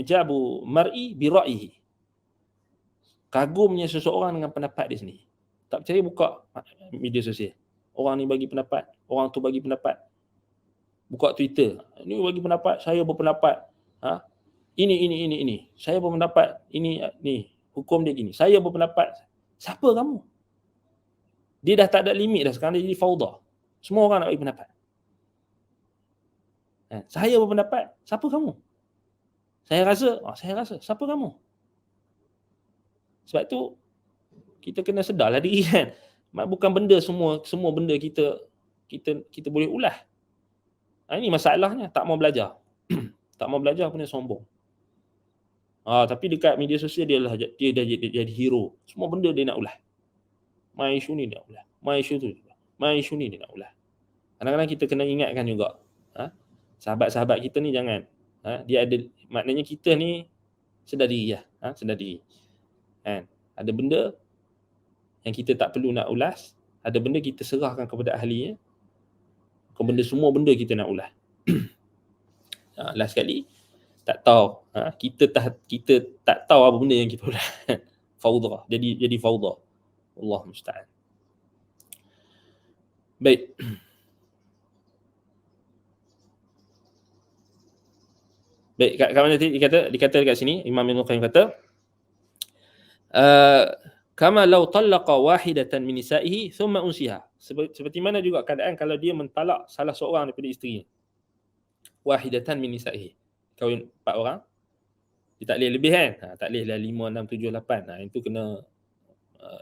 i'jabu mar'i bi ra'yihi. Kagumnya seseorang dengan pendapat dia sendiri. Tak percaya, buka media sosial. Orang ni bagi pendapat, orang tu bagi pendapat. Buka Twitter, ni bagi pendapat, saya berpendapat ini. Saya berpendapat ini, hukum dia gini. Saya berpendapat. Siapa kamu? Dia dah tak ada limit dah, sekarang dia jadi fauda. Semua orang nak bagi pendapat. Saya berpendapat, siapa kamu? Saya rasa, siapa kamu? Sebab tu kita kena sedarlah diri, kan. Bukan benda semua benda kita boleh ulas. Ini masalahnya, tak mau belajar. Tak mau belajar punya sombong. Tapi dekat media sosial dia dah jadi hero. Semua benda dia nak ulas. Mai isu ni dia nak ulas. Mai isu tu. Mai isu ni dia nak ulas. Kadang-kadang kita kena ingatkan juga, sahabat-sahabat kita ni jangan, dia ada, maknanya kita ni sedar diri lah. Sedar diri. Kan? Ada benda yang kita tak perlu nak ulas, ada benda kita serahkan kepada ahli. Semua benda kita nak ulas. Last sekali, tak tahu. Kita tak tahu apa benda yang kita ulas. Fauda. Jadi fauda. Allah musta'an. Baik. Baik, kat mana dikata dekat sini, Imam Ibn Qayyim kata, kama law talaqa wahidatan min nisa'ihi thumma unsiha. Seperti mana juga keadaan kalau dia mentalak salah seorang daripada isterinya. Wahidatan min nisa'ihi. Kahwin 4 orang. Dia tak boleh lebih, kan? Tak boleh lah 5, 6, 7, 8. Yang tu kena,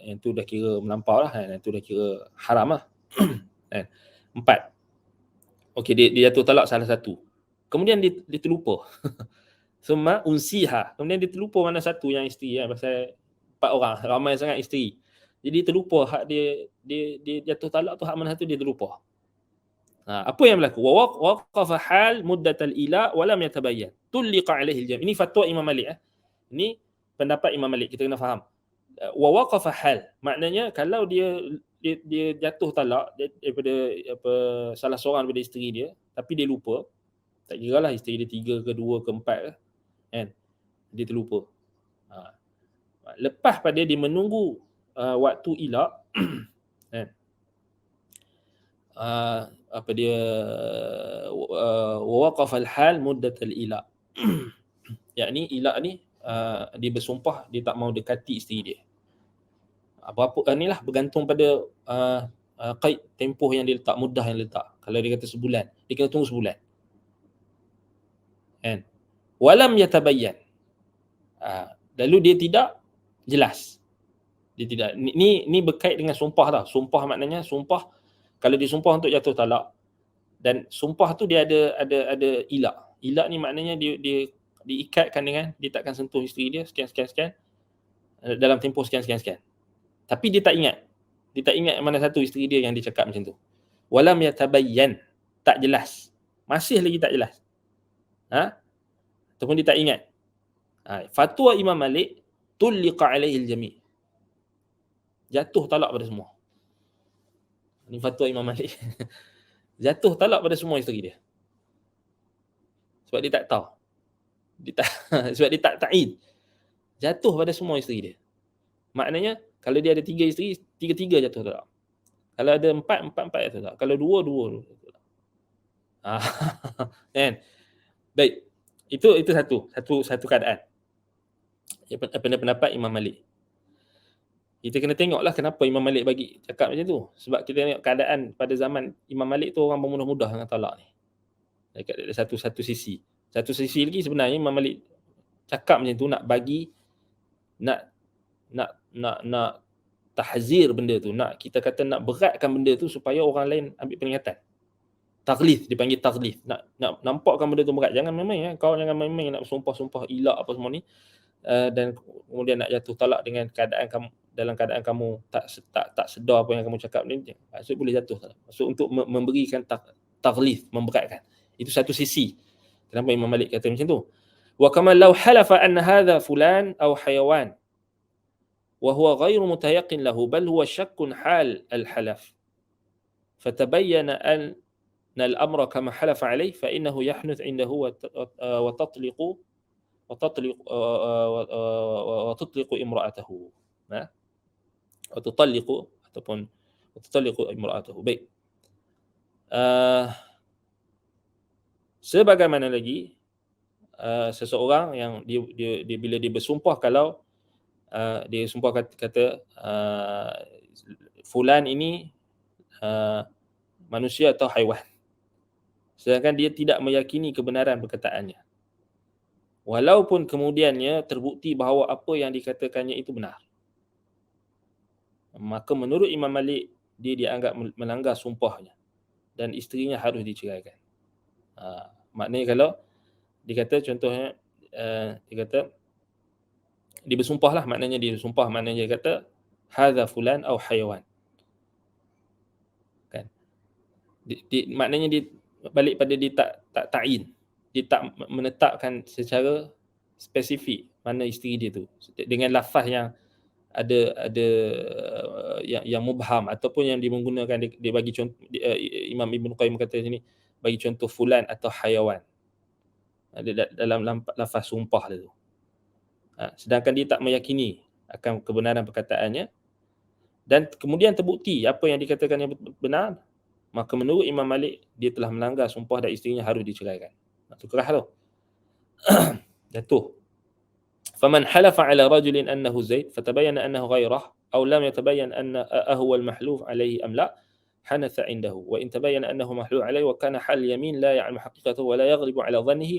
yang tu dah kira melampau lah, kan? Yang tu dah kira haram lah. 4. Okey, dia jatuh talak salah satu. Kemudian dia terlupa. Summa unsiha. Kemudian dia terlupa mana satu yang isteri, kan? Pasal 4 orang, ramai sangat isteri. Jadi terlupa hak dia jatuh talak tu, hak mana satu dia terlupa. Apa yang berlaku? Waqafa hal muddatal ila wa lam yatabayyan. Tulliqa alaihi al-jam'. Ini fatwa Imam Malik. Ini pendapat Imam Malik, kita kena faham. Wa waqafa hal, maknanya kalau dia jatuh talak daripada salah seorang daripada isteri dia, tapi dia lupa, tak kiralah isteri dia 3 ke 2 ke 4 kan, dia terlupa. Lepas pada dia menunggu waktu ilak, kan, waqafal hal muddatal ilak. Yakni ilak ni dia bersumpah dia tak mau dekati isteri dia. Apa-apa inilah bergantung pada qaid tempoh yang dia letak, muddah yang letak. Kalau dia kata sebulan, dia kena tunggu sebulan. Kan? Walam yatabayyan. Lalu dia tidak jelas. Dia tidak, ni berkait dengan sumpah tau. Sumpah maknanya sumpah, kalau dia sumpah untuk jatuh talak, dan sumpah tu dia ada ilak. Ilak ni maknanya dia diikatkan dengan dia takkan sentuh isteri dia sekian dalam tempoh sekian. Tapi dia tak ingat. Dia tak ingat mana satu isteri dia yang dia cakap macam tu. Walam yatabayyan, tak jelas. Masih lagi tak jelas. Ataupun dia tak ingat. Fatwa Imam Malik, tulliqa alaihi al-jami'. Jatuh talak pada semua. Ini fatwa Imam Malik. Jatuh talak pada semua isteri dia. Sebab dia tak tahu. Sebab dia tak ta'id. Jatuh pada semua isteri dia. Maknanya kalau dia ada 3 isteri, 3 jatuh talak. Kalau ada 4 jatuh talak. Kalau 2 jatuh talak. Kan? Baik. Itu satu keadaan. Pendapat Imam Malik. Kita kena tengoklah kenapa Imam Malik bagi cakap macam tu. Sebab kita tengok keadaan pada zaman Imam Malik tu orang bermudah-mudah dengan talak ni. Dekat satu sisi. Satu sisi lagi sebenarnya Imam Malik cakap macam tu nak bagi nak tahzir benda tu, nak kita kata nak beratkan benda tu supaya orang lain ambil peringatan. Taghlith, dipanggil taghlith. Nak nampakkan benda tu berat. Jangan main-main kau jangan main-main nak sumpah-sumpah ilak apa semua ni. Dan kemudian nak jatuh talak dengan keadaan kamu dalam keadaan kamu tak sedar apa yang kamu cakap ni, maksud boleh jatuh talak. Maksud untuk memberikan taghlith, memberatkan. Itu satu sisi. Kenapa Imam Malik kata macam tu? Wa kama law halafa anna hadha fulan aw hayawan wa huwa ghairu mutayaqqin lahu bal huwa syakkun hal al-halaf. Fatabayyana an al-amra kama halafa alayh fa innahu yahnuth indahu wa tatliqu imra'atahu. Tutalliqu imra'atahu. Baik. Sebagaimana lagi seseorang yang dia bila dia bersumpah, kalau dia sumpah kata fulan ini manusia atau haiwan, sedangkan dia tidak meyakini kebenaran perkataannya, walaupun kemudiannya terbukti bahawa apa yang dikatakannya itu benar, maka menurut Imam Malik dia dianggap melanggar sumpahnya dan isterinya harus diceraikan. Maknanya kalau dikata contohnya dia kata dia bersumpah lah, maknanya dia bersumpah, maknanya dia kata hadza fulan au hayawan, kan? Maknanya dia balik pada dia tak ta'in, dia tak menetapkan secara spesifik mana isteri dia tu dengan lafaz yang ada yang mubham ataupun yang dia menggunakan, dia bagi contoh, Imam Ibn Qayyim kata sini bagi contoh fulan atau hayawan dalam lafaz sumpah dia tu. Sedangkan dia tak meyakini akan kebenaran perkataannya dan kemudian terbukti apa yang dikatakannya benar, maka menurut Imam Malik dia telah melanggar sumpah dan isterinya harus diceraikan. Itu keras tu. Jatuh. فمن حلف على رجل أنه زيد فتبين أنه غيره أو لم يتبين أن هو المحلوف عليه أم لا حنث عنده وإن تبين أنه محلوف عليه وكان حال اليمين لا يعلم حقيقته ولا يغلب على ظنه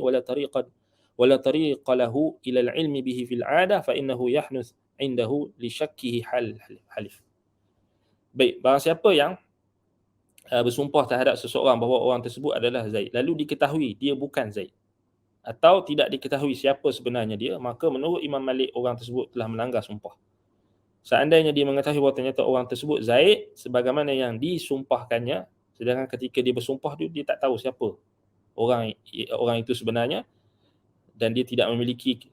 ولا طريق له إلى العلم به في العادة فإنه يحنث عنده لشكه حال الحلف. Baik, barang siapa yang bersumpah terhadap seseorang bahawa orang tersebut adalah Zaid, lalu diketahui dia bukan Zaid, atau tidak diketahui siapa sebenarnya dia, maka menurut Imam Malik orang tersebut telah melanggar sumpah. Seandainya dia mengetahui bahawa ternyata orang tersebut Zaid sebagaimana yang disumpahkannya, sedangkan ketika dia bersumpah dia tak tahu siapa orang itu sebenarnya, dan dia tidak memiliki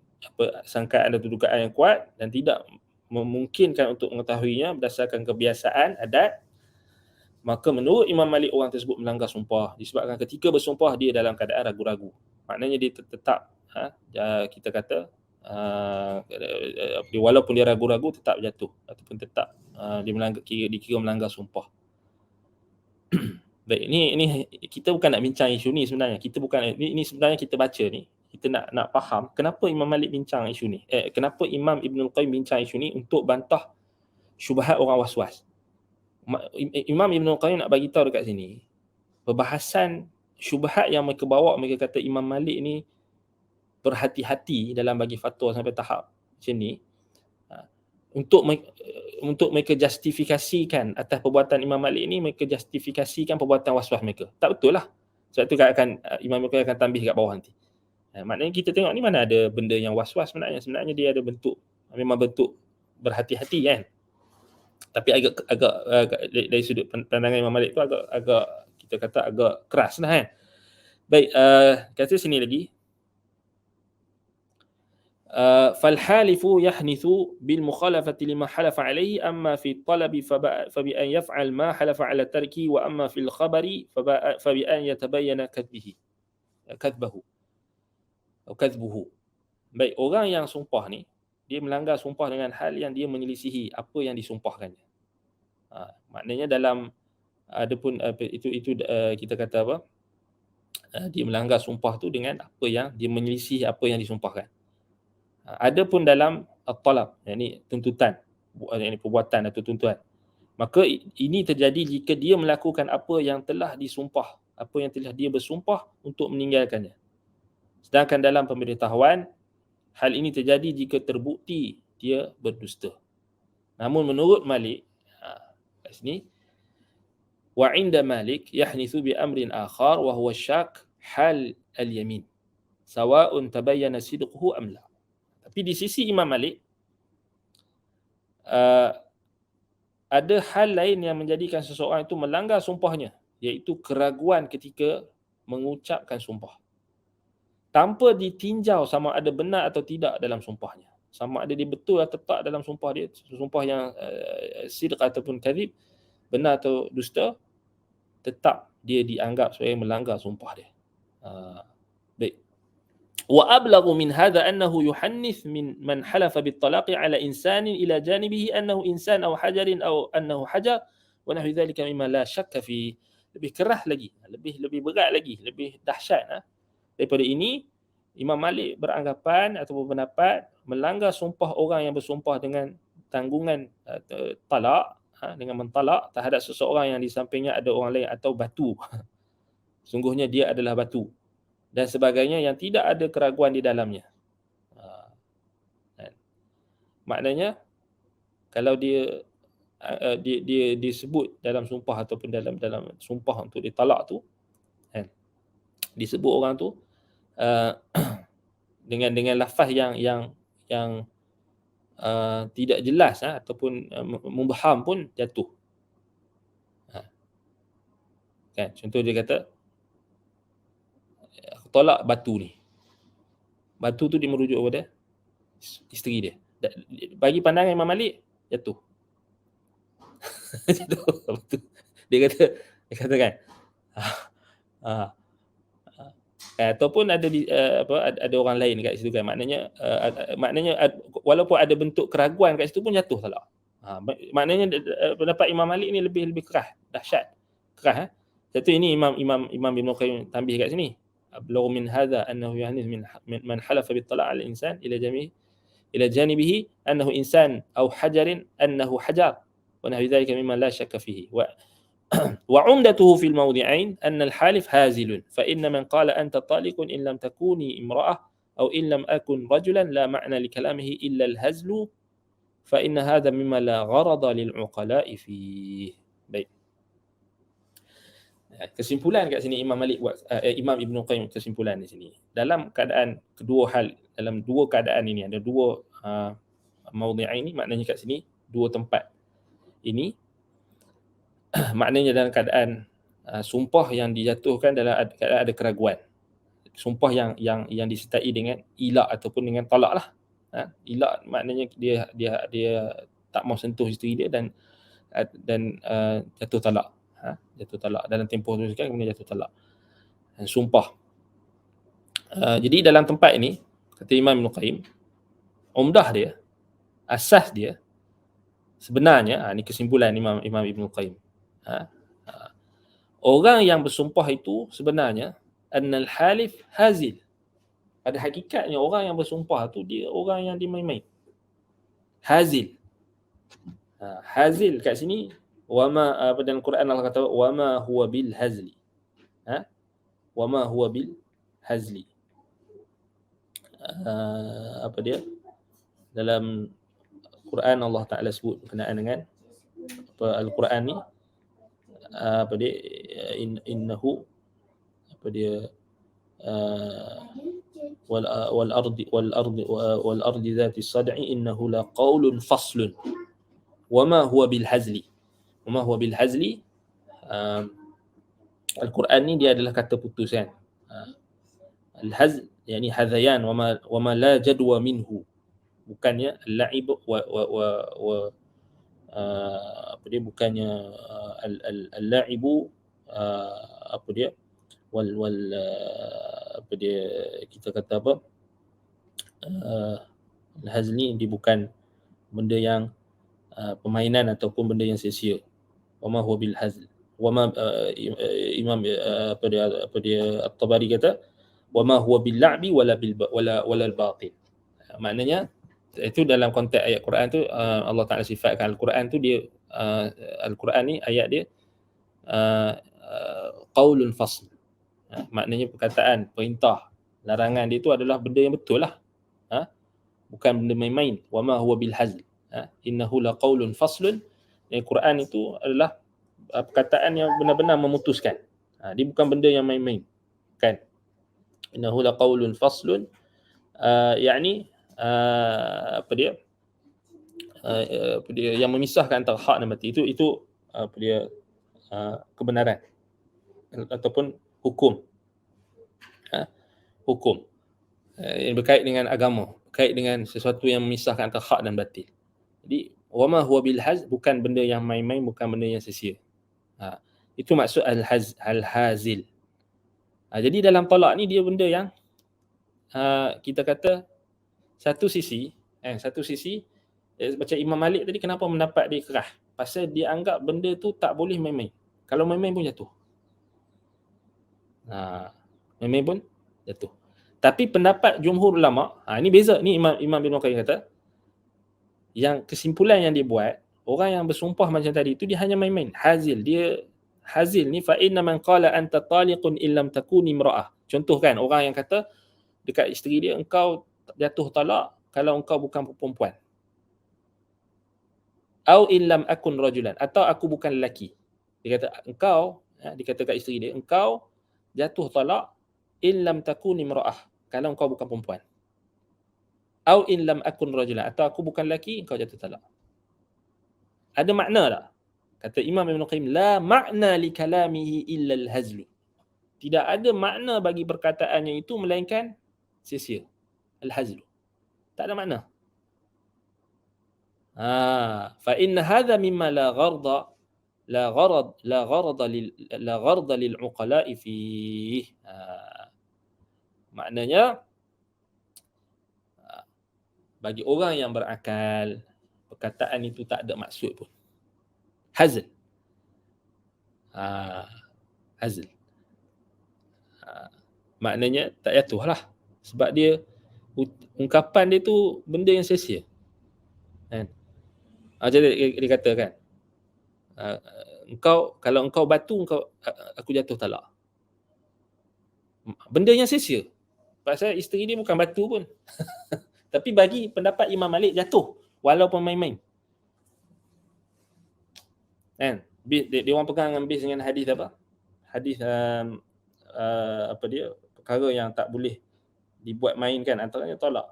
sangkaan atau dugaan yang kuat dan tidak memungkinkan untuk mengetahuinya berdasarkan kebiasaan adat, maka menurut Imam Malik orang tersebut melanggar sumpah disebabkan ketika bersumpah dia dalam keadaan ragu-ragu. Maknanya dia tetap kita kata walaupun dia ragu-ragu tetap jatuh ataupun tetap dia dikira melanggar sumpah. Baik, ini kita bukan nak bincang isu ni sebenarnya. Ini sebenarnya kita baca ni, kita nak faham kenapa Imam Malik bincang isu ni. Kenapa Imam Ibn Qayyim bincang isu ni untuk bantah syubhat orang was-was. Imam Ibn Qayyim nak bagi tahu dekat sini perbahasan syubhat yang mereka bawa, mereka kata Imam Malik ni berhati-hati dalam bagi fatwa sampai tahap macam ni, untuk mereka justifikasikan atas perbuatan Imam Malik ni, mereka justifikasikan perbuatan was-was mereka. Tak betul lah. Sebab tu Imam Malik akan tambah kat bawah nanti. Maknanya kita tengok ni mana ada benda yang was-was sebenarnya. Sebenarnya dia ada memang bentuk berhati-hati kan. Tapi agak dari sudut pandangan Imam Malik tu agak kita kata agak keras lah kan. Baik, kata sini lagi فالحالف يحنث بالمخالفة لما حلف عليه أما في الطلب فبأن يفعل ما حلف على تركه وأما في الخبر فبأن يتبين كذبه. Baik, orang yang sumpah ni dia melanggar sumpah dengan hal yang dia menyelisihi apa yang disumpahkannya. Maknanya dalam ada pun itu kita kata apa? dia melanggar sumpah tu dengan apa yang dia menyelisih apa yang disumpahkan. Ada pun dalam at-talab, yakni tuntutan, yakni perbuatan atau tuntutan. Maka ini terjadi jika dia melakukan apa yang telah disumpah, apa yang telah dia bersumpah untuk meninggalkannya. Sedangkan dalam pemberitahuan, hal ini terjadi jika terbukti dia berdusta. Namun menurut Malik, kat sini, wa inda Malik yahnithu bi amrin akhar wa huwa syak hal al-yamin. Sawa'un tabayyana sidquhu am la. Tapi di sisi Imam Malik, ada hal lain yang menjadikan seseorang itu melanggar sumpahnya, iaitu keraguan ketika mengucapkan sumpah, tanpa ditinjau sama ada benar atau tidak dalam sumpahnya. Sama ada dia betul atau tak dalam sumpah dia, sumpah yang sidq ataupun kadhib, benar atau dusta, tetap dia dianggap sebagai melanggar sumpah dia. Baik. وأبلغ من هذا أنه يحنث من حلف بالطلاق على إنسان إلى جانبه أنه إنسان أو حجر أو أنه حجر ونحو ذلك مما لا شك فيه. Lebih keras lagi, lebih berat lagi, lebih dahsyat daripada ini. Imam Malik beranggapan atau berpendapat melanggar sumpah orang yang bersumpah dengan tanggungan talak, dengan mentalak terhadap seseorang yang di sampingnya ada orang lain atau batu. Sungguhnya dia adalah batu dan sebagainya yang tidak ada keraguan di dalamnya. Maknanya kalau dia disebut dalam sumpah ataupun dalam sumpah untuk ditalak tu, disebut orang tu dengan lafaz yang tidak jelas ataupun mubham pun jatuh. Kan, contoh dia kata aku tolak batu ni. Batu tu dia merujuk kepada isteri dia. Bagi pandangan Imam Malik, jatuh. Jatuh. Dia katakan ataupun ada orang lain kat situ kan, maknanya walaupun ada bentuk keraguan kat situ pun jatuh talak. Maknanya pendapat Imam Malik ni lebih keras, dahsyat, keras. Satu ini Imam Ibn Qayyim tambih kat sini. Ablaghu min hadha annahu yahnith min man halafa bit talaq al insan ila janibihi annahu insan aw hajarin annahu hajar wa nahwi dhalika mimma la shakka fihi. وعمدته في الموضعين أن الحالف هازل فإن من قال أنت طالق إن لم تكوني امرأة أو إن لم أكن رجلا لا معنى لكلامه إلا الهزل فإن هذا مما لا غرض للعقلاء فيه. Baik. Kesimpulan kat sini Imam Malik buat, Imam Ibn Qayyim kesimpulan di sini. Dalam keadaan dalam dua keadaan ini, ada dua maudhi'ain ini, maknanya kat sini dua tempat ini, maknanya dalam keadaan sumpah yang dijatuhkan dalam keadaan ada keraguan. Sumpah yang disertai dengan ilak ataupun dengan talak lah. Ilak maknanya dia tak mau sentuh isteri dia dan jatuh talak. Jatuh talak dalam tempoh tu sekian, kemudian jatuh talak. Dan sumpah. Jadi dalam tempat ini, kata Imam Ibn Qayyim, umdah dia, asas dia sebenarnya, ini kesimpulan Imam Ibn Qayyim, orang yang bersumpah itu sebenarnya annal halif hazil. Pada hakikatnya orang yang bersumpah tu dia orang yang dimain-main. Hazil. Hazil kat sini wama, dalam Quran Allah kata wama huwa bil hazli. Wama huwa bil hazli. Apa dia? Dalam Quran Allah Taala sebut berkenaan dengan Al-Quran ni, apa dia, innahu, apa dia, wal ardi dhati sad'i innahu la qaulun faslun wama huwa bil hazli. Wama huwa bil hazli, Al-Quran ni dia adalah kata putus kan. Al-hazl yani hadhayan wama la jadwa minhu, bukannya al-la'ib apa dia, bukannya al-la'ibu, apa dia, wal apa dia, kita kata apa, al-hazl ni dia bukan benda yang permainan ataupun benda yang sia-sia. Wama huwa bil hazl, wama Imam apa dia At-Tabari kata wama huwa bil la'bi wala al-batil. Maknanya itu dalam konteks ayat Quran tu Allah Taala sifatkan Al-Quran tu dia Al-Quran ni ayat dia qaulun fasl. Maknanya perkataan, perintah, larangan dia tu adalah benda yang betul lah. Bukan benda main-main. Wama huwa bil hazl. Innahu laqaulun faslun. Al-Quran itu adalah perkataan yang benar-benar memutuskan. Dia bukan benda yang main-main. Kan? Innahu laqaulun faslun. Yani apa dia yang memisahkan antara hak dan batil. Itu apa dia kebenaran ataupun hukum. Hukum yang berkait dengan agama, berkait dengan sesuatu yang memisahkan antara hak dan batil. Jadi wama huwa bil haz, bukan benda yang main-main, bukan benda yang sia-sia. Itu maksud al-hazil. Jadi dalam talak ni dia benda yang kita kata satu sisi macam Imam Malik tadi, kenapa mendapat dia kerah? Pasal dia anggap benda tu tak boleh main-main. Kalau main-main pun jatuh. Main-main pun jatuh. Tapi pendapat jumhur ulama, ini beza. Ni Imam bin Qayyim kata, yang kesimpulan yang dia buat, orang yang bersumpah macam tadi itu dia hanya main-main. Hazil ni fa inna man qala anta taliqun illam takuni imra'ah. Contoh kan, orang yang kata dekat isteri dia, engkau jatuh talak kalau engkau bukan perempuan. Au illam akun rajulan, atau aku bukan lelaki. Dia kata engkau, dia kata kat isteri dia, engkau jatuh talak illam takuni imra'ah, kalau engkau bukan perempuan. Au in lam akun rajulan, atau aku bukan lelaki, engkau jatuh talak. Ada makna tak? Kata Imam Ibn Qayyim, la makna li kalamihi illa al-hazlu. Tidak ada makna bagi perkataannya itu melainkan sia-sia. Al-hazlu. Tak ada makna. Fa inna hadha mimma la gharda lil uqala'i fihi. Maknanya bagi orang yang berakal, perkataan itu tak ada maksud pun. Hazl. Hazl. Maknanya tak jatuh lah. Sebab dia, ungkapan dia tu benda yang sia-sia. Kan? Macam dia kata kan, kalau engkau batu, aku jatuh talak. Benda yang sia-sia. Pasal isteri dia bukan batu pun. Tapi bagi pendapat Imam Malik jatuh walaupun main-main. Kan? Dia orang pegang dengan base dengan hadis apa? Hadis apa dia? Perkara yang tak boleh dibuat main kan, antaranya talak.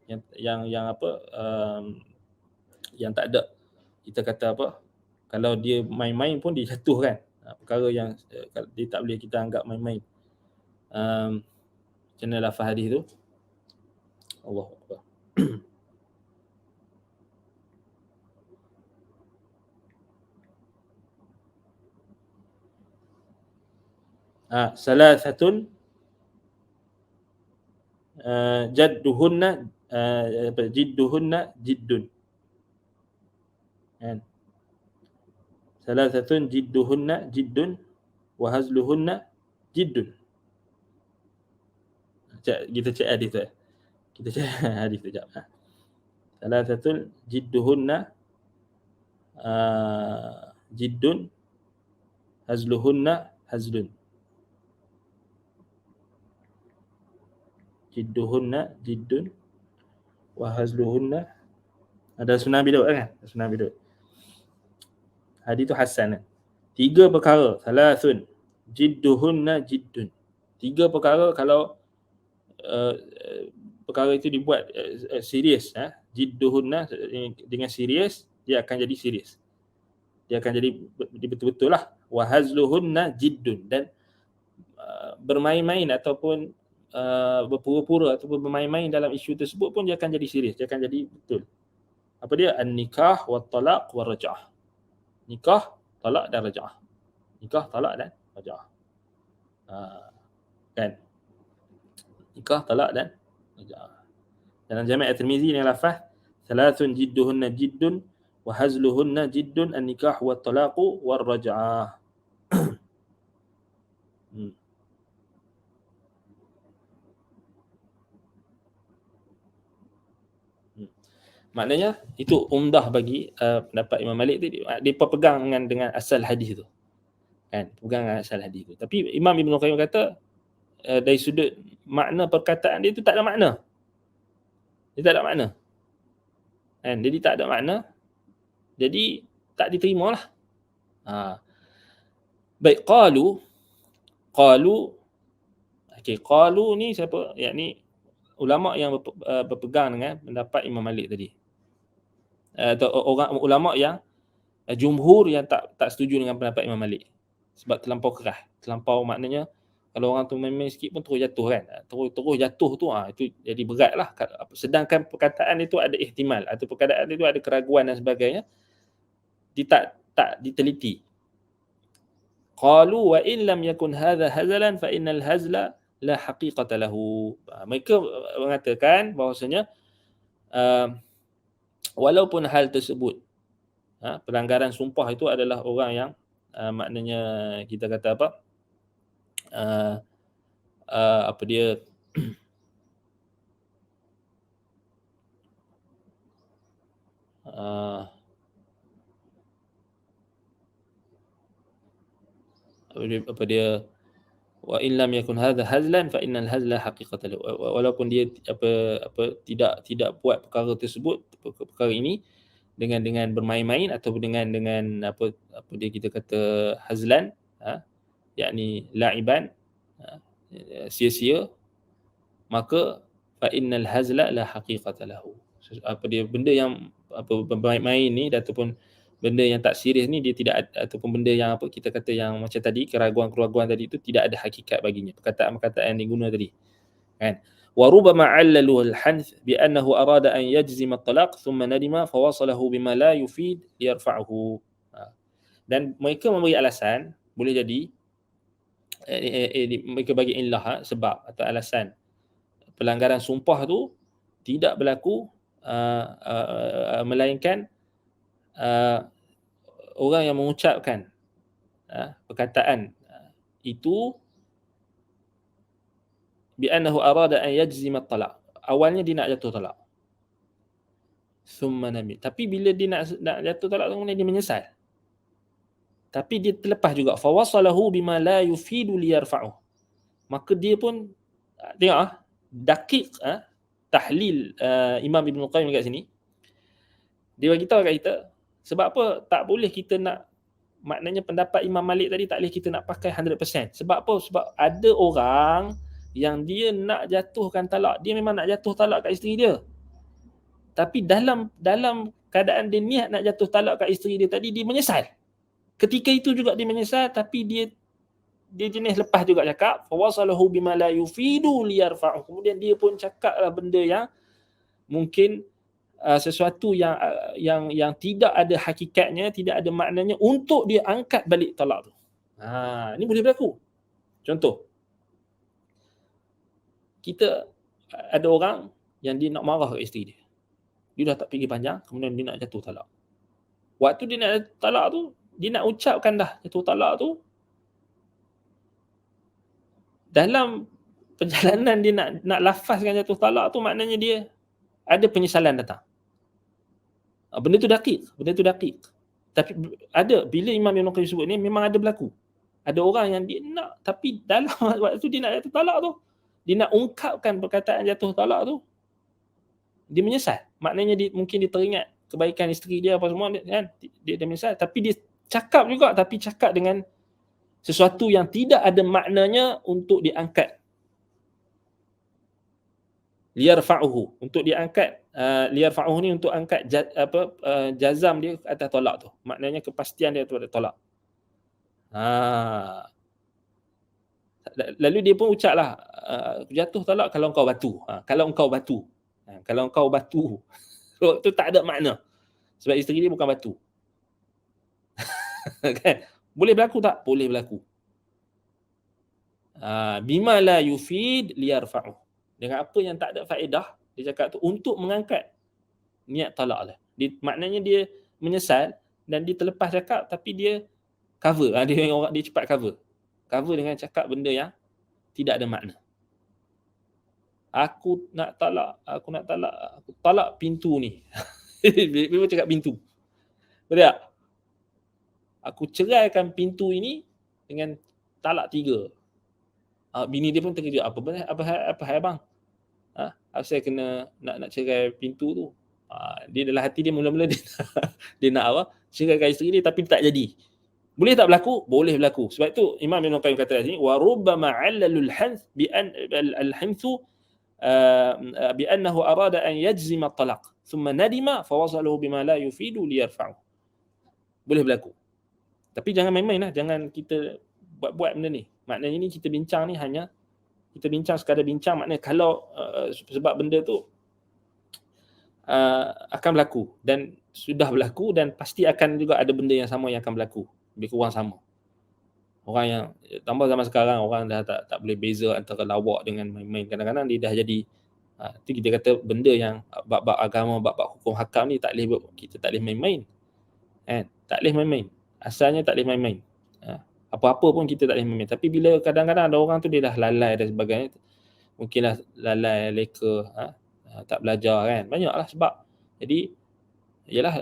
Yang apa? Yang tak ada, kita kata apa? Kalau dia main-main pun dia jatuh kan. Perkara yang dia tak boleh kita anggap main-main. Macam mana lafaz hadis tu? Allahu Akbar. Salasatun jidduhunna jiddun. Kan? Salasatun jidduhunna jiddun wa hazluhunna jiddun. Kita cek hadis tu. Kita cek hadis tu jap. Salasatun jidduhunna jiddun hazluhunna hazlun. Jidduhunna jiddun wa hazluhunna. Ada Sunan Abi Daud kan? Sunan Abi Daud. Hadis tu hasan kan? 3 perkara, salasun jidduhunna jiddun. 3 perkara kalau perkara itu dibuat serius, jidduhunna dengan serius, dia akan jadi serius. Dia akan jadi betul-betul lah. Wa hazluhunna jiddun, dan bermain-main ataupun berpura-pura ataupun bermain-main dalam isu tersebut pun dia akan jadi serius, dia akan jadi betul. Apa dia? An-nikah wa talaq wa raj'ah. Nikah, talak dan raj'ah. Nikah, talak dan raj'ah. Kan? Nikah, talak dan raj'ah. Dalam Jami' At-Tirmizi dengan lafaz salasun jidduhunna jiddun wa hazluhunna jiddun an-nikah wa talaqu wa raj'ah. Hmm. Hmm. Maknanya itu umdah bagi pendapat Imam Malik tu, dia berpegang dengan asal hadis tu. Kan? Pegang dengan asal hadis tu. Tapi Imam Ibn Qayyim kata dari sudut makna perkataan dia tu tak ada makna. Dia tak ada makna. Kan? Jadi tak ada makna. Jadi tak diterima lah. Ha. Baik, qalu okey, qalu ni siapa? Yakni ulama yang berpegang dengan pendapat Imam Malik tadi. Atau orang ulama yang jumhur yang tak setuju dengan pendapat Imam Malik. Sebab terlampau keras. Terlampau maknanya kalau orang tu main-main sikit pun terus jatuh kan. Terus jatuh tu itu jadi berat lah. Sedangkan perkataan itu ada ihtimal atau perkataan itu ada keraguan dan sebagainya, dia tak diteliti. Qalu wa in lam yakun hadha hazalan fa innal hazla la haqiqata lahu. Mereka mengatakan bahawasanya walaupun hal tersebut pelanggaran sumpah itu adalah orang yang maknanya kita kata apa? Apa dia apa dia wa in lam yakun hadha hazlan fa innal hazla haqiqatan, walaupun dia tidak buat perkara tersebut, perkara ini dengan bermain-main atau dengan apa dia kita kata hazlan, yakni la'iban, sia-sia, maka fa innal hazla la haqiqata lahu. Apa dia benda yang bermain-main ni ataupun benda yang tak serius ni dia tidak ataupun benda yang apa kita kata yang macam tadi keraguan-keraguan tadi itu tidak ada hakikat baginya, perkataan-perkataan yang diguna tadi kan. Wa rubbama 'allalu al-hanth bi annahu arada an yajzima at-talaq thumma nadima fawasalahu bima la yufid liyarfa'uhu. Dan mereka memberi alasan, boleh jadi mereka bagi illah sebab atau alasan pelanggaran sumpah tu tidak berlaku melainkan orang yang mengucapkan perkataan itu bi annahu arada an yajzima at-talaq. Awalnya dia nak jatuh talak. Thumma nami. Tapi bila dia nak jatuh talak kemudian dia menyesal. Tapi dia terlepas juga fawasalahu bima la yufidu liyarfa'u. Maka dia pun tengok dakik tahlil Imam Ibn Qayyim kat sini. Dia bagi tahu kat kita sebab apa tak boleh kita nak, maknanya pendapat Imam Malik tadi tak boleh kita nak pakai 100%. Sebab apa? Sebab ada orang yang dia nak jatuhkan talak, dia memang nak jatuh talak kat isteri dia. Tapi dalam keadaan dia niat nak jatuh talak kat isteri dia tadi, dia menyesal. Ketika itu juga dia menyesal, tapi dia jenis lepas juga cakap fawasalahu bima la yufidu liyarfa'u. Kemudian dia pun cakaplah benda yang mungkin sesuatu yang tidak ada hakikatnya, tidak ada maknanya untuk dia angkat balik talak tu. Ini boleh berlaku. Contoh, kita ada orang yang dia nak marah ke isteri dia. Dia dah tak fikir panjang, kemudian dia nak jatuh talak. Waktu dia nak jatuh talak tu, dia nak ucapkan dah jatuh talak tu, dalam perjalanan dia nak lafazkan jatuh talak tu, maknanya dia ada penyesalan datang. Benda tu dakik. Tapi ada, bila Imam Ibn Qayyim sebut ni memang ada berlaku. Ada orang yang dia nak, tapi dalam waktu dia nak jatuh talak tu, dia nak ungkapkan perkataan jatuh talak tu, dia menyesal. Maknanya mungkin dia teringat kebaikan isteri dia apa semua kan, dia menyesal, tapi dia cakap juga, tapi cakap dengan sesuatu yang tidak ada maknanya untuk diangkat. Liyarfa'uhu, untuk diangkat, liyarfa'uhu ni untuk angkat jazam dia atas tolak tu. Maknanya kepastian dia atas tolak. Lalu dia pun ucaplah jatuh talak kalau engkau batu. Kalau engkau batu. Tu tak ada makna. Sebab isteri dia bukan batu. Kan? Boleh berlaku tak? Boleh berlaku. Bima la yufid liyarfa'u. Dengan apa yang tak ada faedah, dia cakap tu untuk mengangkat niat talak lah. Maknanya dia menyesal dan dia terlepas cakap, tapi dia cover. Dia cepat cover. Cover dengan cakap benda yang tidak ada makna. Aku nak talak, aku talak pintu ni. Memang cakap pintu. Betul tak? Aku ceraikan pintu ini dengan talak 3. Bini dia pun terkejut. Apa hal abang? Asal kena nak cerai pintu tu. Dia dalam hati dia mula-mula dia nak apa? Ceraikan isteri dia tapi tak jadi. Boleh tak berlaku? Boleh berlaku. Sebab tu Imam Ibn Qayyim kata di sini wa rubbama 'allalul hanth bi an al-hinthu bi annahu arada an yajzima at-talaq thumma nadima fawasalahu bima la yufidu liyarfa'u. Boleh berlaku. Tapi jangan main-main lah. Jangan kita buat-buat benda ni. Maknanya ni kita bincang ni hanya kita bincang sekadar bincang, maknanya kalau sebab benda tu akan berlaku dan sudah berlaku dan pasti akan juga ada benda yang sama yang akan berlaku. Lebih kurang sama. Orang yang tambah zaman sekarang orang dah tak boleh beza antara lawak dengan main-main. Kadang-kadang dia dah jadi tu kita kata benda yang bab-bab agama, bab-bab hukum hakam ni kita tak boleh main-main. Tak boleh main-main. Asalnya tak boleh main-main. Apa-apa pun kita tak boleh main-main. Tapi bila kadang-kadang ada orang tu dia dah lalai dan sebagainya, mungkinlah lalai, leka, tak belajar kan. Banyaklah sebab. Jadi yalah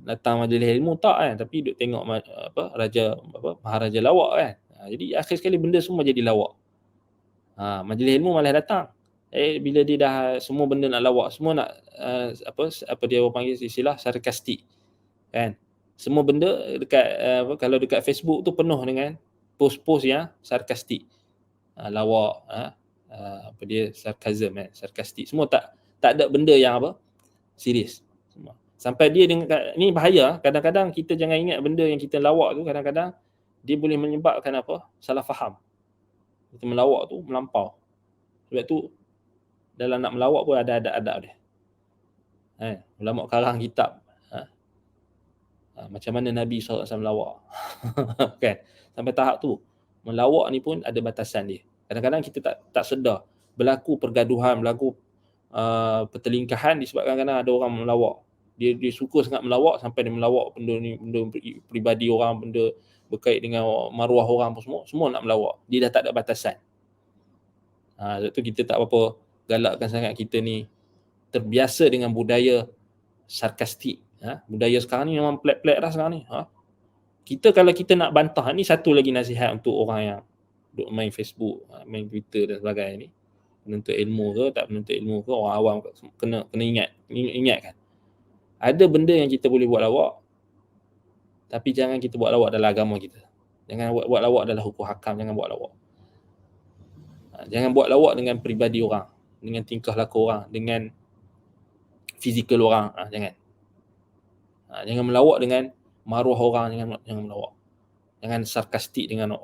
datang majlis ilmu tak kan, tapi duk tengok maharaja lawak kan. Jadi akhir sekali benda semua jadi lawak. Majlis ilmu malah datang. Bila dia dah semua benda nak lawak, semua nak apa dia orang panggil istilah sarkastik. Kan? Semua benda dekat kalau dekat Facebook tu penuh dengan post-post yang sarkastik. Lawak, apa dia sarkazm sarkastik. Semua tak ada benda yang apa? Serius. Semua. Sampai dia dengan ni bahaya, kadang-kadang kita jangan ingat benda yang kita lawak tu kadang-kadang dia boleh menyebabkan apa? Salah faham. Kita melawak tu melampau. Sebab tu dalam nak melawak pun ada adab-adab dia. Ulama karang kitab macam mana Nabi SAW melawak. Kan? Sampai tahap tu. Melawak ni pun ada batasan dia. Kadang-kadang kita tak sedar. Berlaku pergaduhan, berlaku pertelingkahan disebabkan kadang ada orang melawak. Dia suka sangat melawak sampai dia melawak benda ni, benda peribadi orang, benda berkait dengan maruah orang pun semua nak melawak. Dia dah tak ada batasan. Sebab tu kita tak apa galakkan sangat kita ni terbiasa dengan budaya sarkastik. Budaya sekarang ni memang pelik-pelik dah sekarang ni. Kita kalau kita nak bantah ni, satu lagi nasihat untuk orang yang duk main Facebook, main Twitter dan sebagainya ni, penuntut ilmu ke tak penuntut ilmu ke, orang awam kena ingatkan. Ada benda yang kita boleh buat lawak, tapi jangan kita buat lawak dalam agama kita. Jangan buat lawak dalam hukum hakam, jangan buat lawak. Jangan buat lawak dengan peribadi orang, dengan tingkah laku orang, dengan fizikal orang, jangan. Jangan melawak dengan maruah orang, jangan melawak. Jangan sarkastik dengan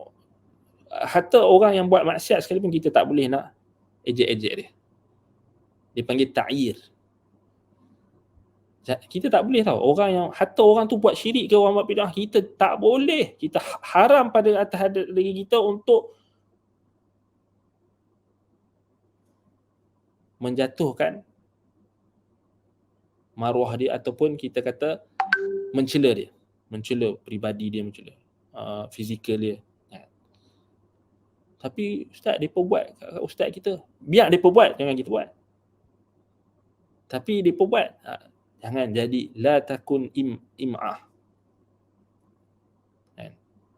hatta orang yang buat maksiat sekalipun kita tak boleh nak ejek-ejek dia. Dia panggil ta'ir. Kita tak boleh tahu orang yang hatta orang tu buat syirik ke orang buat bidah, kita tak boleh. Kita haram pada atas diri kita untuk menjatuhkan maruah dia ataupun kita kata mencela dia, mencela peribadi dia, mencela fizikal dia. Tapi ustaz depa buat, ustaz kita, biar depa buat, jangan kita buat. Tapi depa buat, jangan jadi la takun im'ah.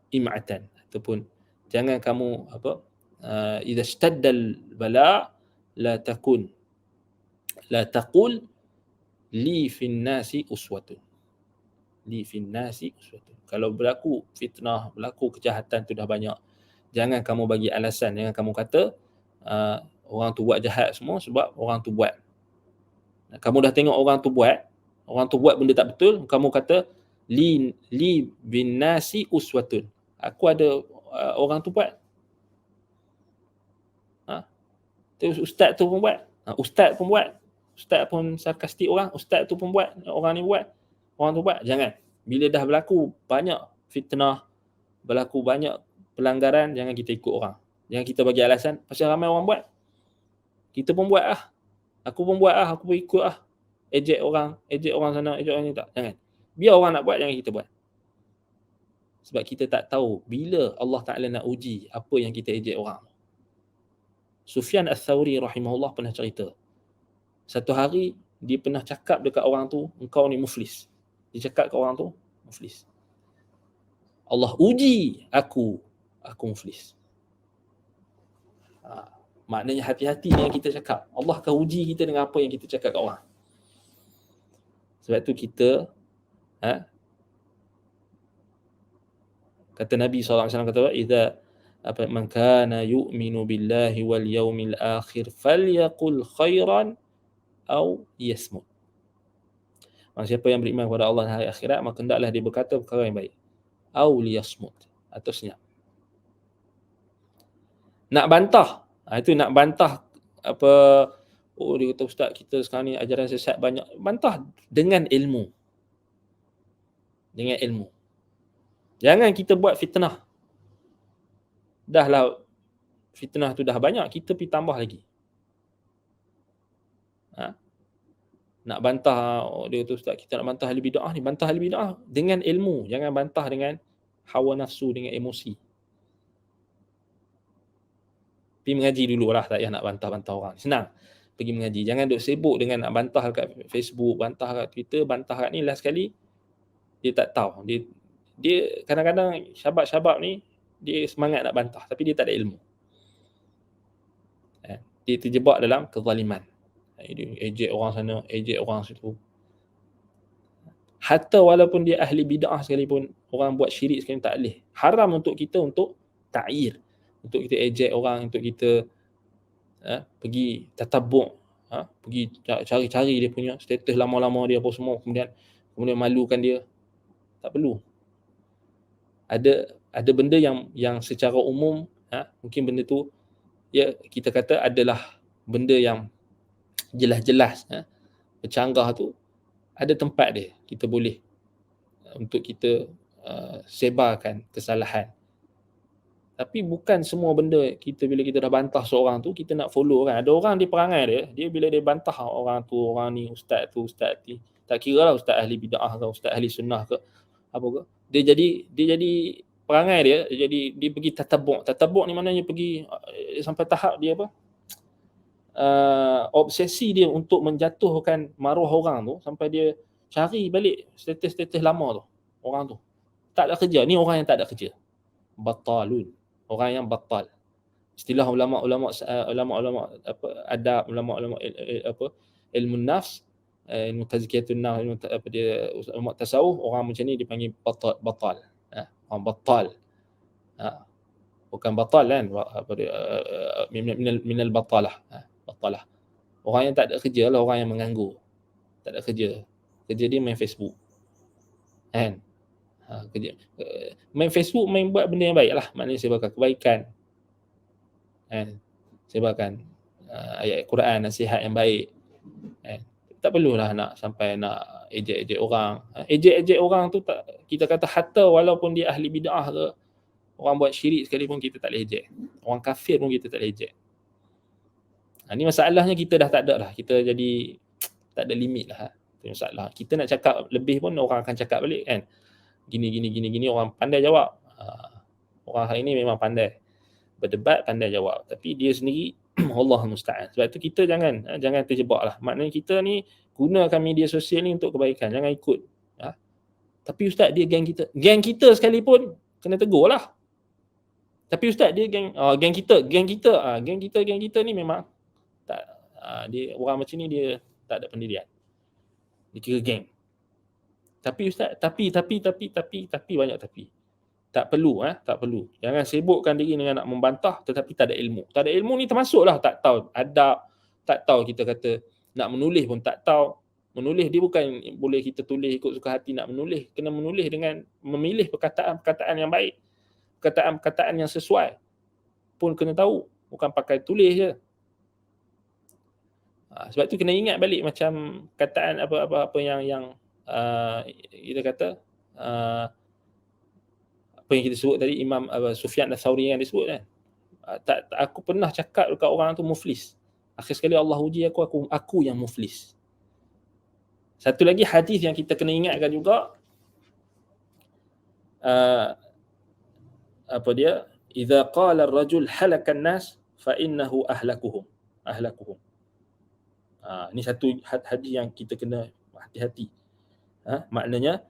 Im'atan ataupun jangan kamu apa idza ishtaddal bala la taqul li fin nasi uswatun. Li fin nasi uswatun. Kalau berlaku fitnah, berlaku kejahatan tu dah banyak, jangan kamu bagi alasan, jangan kamu kata orang tu buat jahat semua sebab orang tu buat. Kamu dah tengok orang tu buat benda tak betul, kamu kata li bin nasi uswatun. Aku ada orang tu buat. Terus ustaz tu pun buat. Ustaz pun buat. Ustaz pun sarkastik orang, ustaz tu pun buat, orang ni buat, orang tu buat. Jangan. Bila dah berlaku banyak fitnah, berlaku banyak pelanggaran, jangan kita ikut orang. Jangan kita bagi alasan pasal ramai orang buat. Kita pun buat lah. Aku pun buat lah, aku pun ikut lah. Ejek orang sana, ejek orang ni tak. Jangan. Biar orang nak buat, jangan kita buat. Sebab kita tak tahu bila Allah Ta'ala nak uji apa yang kita ejek orang. Sufyan Ats-Tsauri rahimahullah pernah cerita. Satu hari dia pernah cakap dekat orang tu, engkau ni muflis. Dia cakap kat orang tu, muflis. Allah uji aku muflis. Maknanya hati-hati yang kita cakap. Allah akan uji kita dengan apa yang kita cakap kat orang. Sebab tu kita kata Nabi SAW kata, "Idza man kana yu'minu billahi wal yaumil akhir falyaqul khairan aw yasmut." Siapa yang beriman kepada Allah dan hari akhirat, maka hendaklah dia berkata perkara yang baik. Aw liyasmut, atau senyap. Nak bantah, itu nak bantah apa, dia kata ustaz kita sekarang ni ajaran sesat banyak. Bantah dengan ilmu. Dengan ilmu. Jangan kita buat fitnah. Dahlah fitnah tu dah banyak, kita pergi tambah lagi. Nak bantah, dia kata ustaz kita nak bantah ahli bid'ah ni, bantah ahli bid'ah dengan ilmu, jangan bantah dengan hawa nafsu, dengan emosi. Pergi mengaji dululah, tak payah nak bantah-bantah orang. Senang. Pergi mengaji. Jangan duk sibuk dengan nak bantah kat Facebook, bantah kat Twitter, bantah kat ni, last sekali dia tak tahu. Dia kadang-kadang syabab-syabab ni dia semangat nak bantah tapi dia tak ada ilmu. Dia terjebak dalam kezaliman. Dia ejek orang sana, ejek orang situ. Hatta walaupun dia ahli bid'ah sekalipun, orang buat syirik sekalipun tak boleh. Haram untuk kita untuk ta'ir, untuk kita ejek orang, untuk kita pergi tatabuk, pergi cari-cari dia punya status lama-lama dia apa semua, kemudian malukan dia. Tak perlu. Ada benda yang secara umum, mungkin benda tu ya kita kata adalah benda yang jelas-jelas bercanggah tu, ada tempat dia, kita boleh untuk kita sebarkan kesalahan. Tapi bukan semua benda kita bila kita dah bantah seorang tu kita nak follow kan. Ada orang di perangai dia bila dia bantah orang tu, orang ni, ustaz ni, tak kira lah ustaz ahli bid'ah ke, ustaz ahli sunnah ke apa ke, dia jadi perangai dia pergi tatabuk ni maknanya pergi sampai tahap dia apa, obsesi dia untuk menjatuhkan maruah orang tu, sampai dia cari balik status-status lama tu orang tu. Tak ada kerja, ni orang yang tak ada kerja, batalun, orang yang batal. Istilah ulama-ulama apa adab, ulama-ulama apa ilmu nafs, ilmu tazkiyatun nafs, apa dia ulama tasawuf, orang macam ni dipanggil batal. Orang batal. Bukan batal kan, apa dia minal batalah. Batalah. Orang yang tak ada kerja lah, orang yang menganggur. Tak ada kerja. Kerja dia main Facebook. Kan? Kerja main Facebook, main buat benda yang baik lah, maknanya sebarkan kebaikan, sebarkan ayat Quran, nasihat yang baik. Tak perlulah nak sampai nak ejek-ejek orang. Ejek-ejek orang tu tak, kita kata hatta walaupun dia ahli bid'ah ke, orang buat syirik sekalipun kita tak boleh ejek. Orang kafir pun kita tak boleh ejek. Ni masalahnya kita dah tak ada lah, kita jadi tak ada limit lah. Itu masalah. Kita nak cakap lebih pun orang akan cakap balik kan. Gini, orang pandai jawab. Orang hari ni memang pandai berdebat, pandai jawab. Tapi dia sendiri, Allah musta'an. Sebab tu kita jangan terjebak lah. Maknanya kita ni gunakan media sosial ni untuk kebaikan. Jangan ikut. Tapi ustaz dia geng kita. Geng kita sekalipun kena tegur lah. Tapi ustaz dia geng kita ni memang tak, dia orang macam ni dia tak ada pendirian. Dia kira geng. Tapi ustaz, tapi banyak tapi. Tak perlu. Jangan sibukkan diri dengan nak membantah tetapi tak ada ilmu. Tak ada ilmu ni termasuklah tak tahu adab, tak tahu kita kata nak menulis pun tak tahu. Menulis dia bukan boleh kita tulis ikut suka hati nak menulis. Kena menulis dengan memilih perkataan-perkataan yang baik. Perkataan-perkataan yang sesuai pun kena tahu. Bukan pakai tulis je. Sebab tu kena ingat balik macam kataan apa yang kita kata apa yang kita sebut tadi, Imam Sufyan Ats-Tsauri yang disebut kan, aku pernah cakap dekat orang tu muflis, akhir sekali Allah uji aku yang muflis. Satu lagi hadis yang kita kena ingatkan juga, apa dia, idza qala ar-rajul halakan nas fa innahu ahlakuhum. Ni satu hadis yang kita kena hati-hati. Maknanya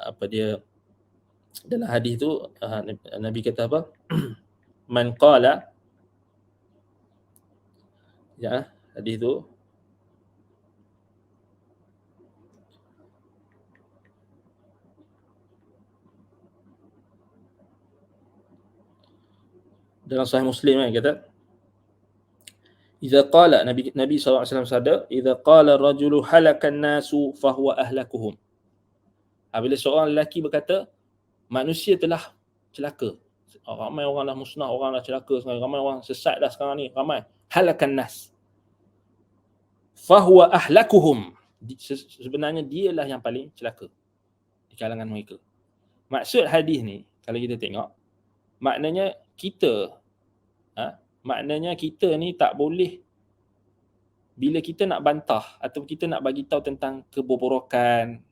apa dia, dalam hadis tu Nabi kata apa? Man qala, ya, hadis tu dalam Sahih Muslim kan, kata idza qala, Nabi SAW sabda, idza qala ar-rajulu halakan nasu fahuwa ahlakuhum. Bila seorang lelaki berkata manusia telah celaka, ramai orang dah musnah, orang dah celaka sekarang, ramai orang sesat dah sekarang ni, ramai, halakan nas fahuwa ahlakuhum, sebenarnya dialah yang paling celaka di kalangan mereka. Maksud hadis ni kalau kita tengok, maknanya kita ni tak boleh, bila kita nak bantah atau kita nak bagi tahu tentang kebobrokan,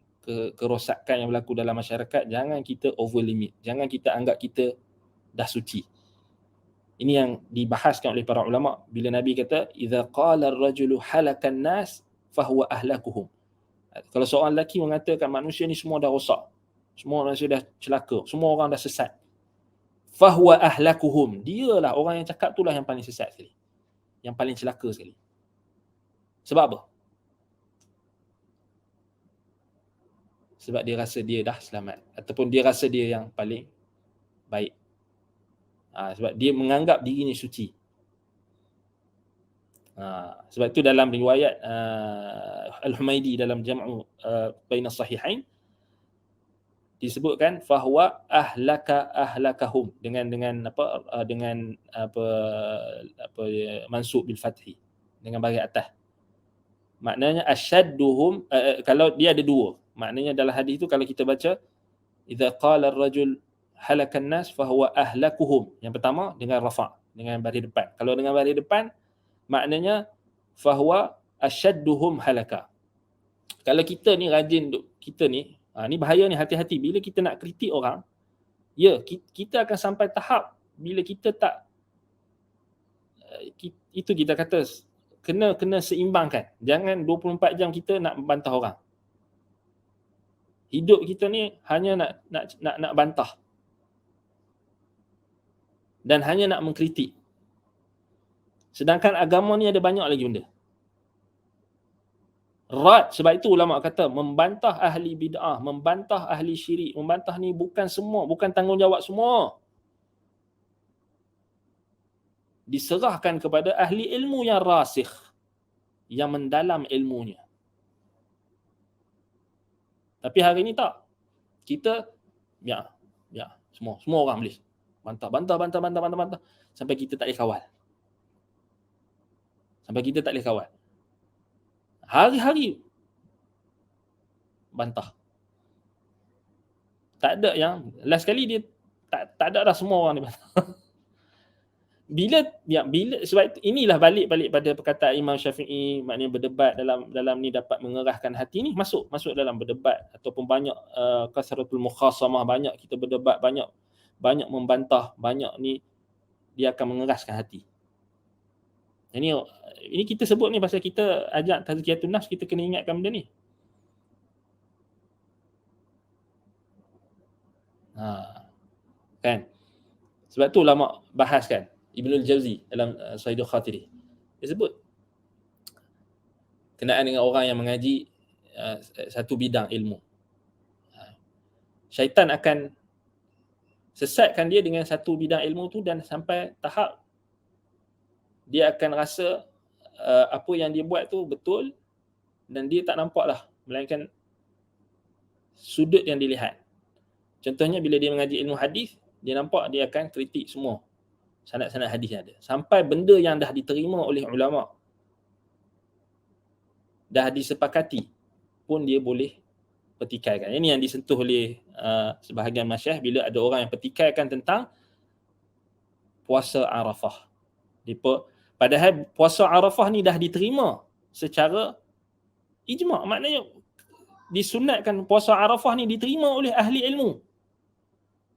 kerosakan yang berlaku dalam masyarakat, jangan kita over limit, jangan kita anggap kita dah suci. Ini yang dibahaskan oleh para ulama bila Nabi kata idza qala ar-rajulu halakan nas fahuwa ahlakuhum. Kalau seorang lelaki mengatakan manusia ni semua dah rosak, semua manusia dah celaka, semua orang dah sesat, fahuwa ahlakuhum, dialah orang yang cakap itulah yang paling sesat sekali, yang paling celaka sekali. Sebab apa? Sebab dia rasa dia dah selamat, ataupun dia rasa dia yang paling baik. Sebab dia menganggap diri ni suci. Sebab itu dalam riwayat Al-Humaidi dalam Jam'u Baina Sahihain disebutkan fahuwa ahlakahum dengan mansub bil fathi, dengan baris atas. Maknanya asyadduhum, kalau dia ada dua. Maknanya dalam hadis itu kalau kita baca idza qala ar-rajul halakan nas fahuwa ahlakuhum, yang pertama dengan rafa', dengan baris depan. Kalau dengan baris depan maknanya fahuwa asyadduhum halaka. Kalau kita ni rajin, kita ni ni bahaya ni, hati-hati bila kita nak kritik orang. Ya, kita akan sampai tahap bila kita tak itu kita kata kena seimbangkan. Jangan 24 jam kita nak bantah orang. Hidup kita ni hanya nak bantah dan hanya nak mengkritik. Sedangkan agama ni ada banyak lagi benda. Rad, sebab itu ulama kata membantah ahli bid'ah, membantah ahli syirik, membantah ni bukan tanggungjawab semua. Diserahkan kepada ahli ilmu yang rasikh, yang mendalam ilmunya. Tapi hari ni tak. Kita semua orang boleh bantah sampai kita tak boleh kawal. Hari-hari bantah. Tak ada yang last kali dia tak ada dah, semua orang dia bantah. Bila sebab itu, inilah balik pada perkataan Imam Syafi'i, maknanya berdebat dalam ni dapat mengerahkan hati ni, masuk dalam berdebat ataupun banyak kasratul mukhasamah, banyak kita berdebat, banyak membantah, banyak ni dia akan mengeraskan hati. Ini kita sebut ni pasal kita ajak tazkiyatun nafs, kita kena ingatkan benda ni. Kan? Sebab tu ulama bahas kan, Ibnul Jauzi dalam Saidul Khatiri, dia sebut kenaan dengan orang yang mengaji satu bidang ilmu. Syaitan akan sesatkan dia dengan satu bidang ilmu tu, dan sampai tahap dia akan rasa apa yang dia buat tu betul, dan dia tak nampak lah, melainkan sudut yang dilihat. Contohnya bila dia mengaji ilmu hadis, dia nampak dia akan kritik semua sanad-sanad hadis yang ada, sampai benda yang dah diterima oleh ulama, dah disepakati pun dia boleh petikaikan. Ini yang disentuh oleh sebahagian masyayikh bila ada orang yang petikaikan tentang puasa Arafah. Padahal puasa Arafah ni dah diterima secara ijma', maknanya disunatkan puasa Arafah ni diterima oleh ahli ilmu.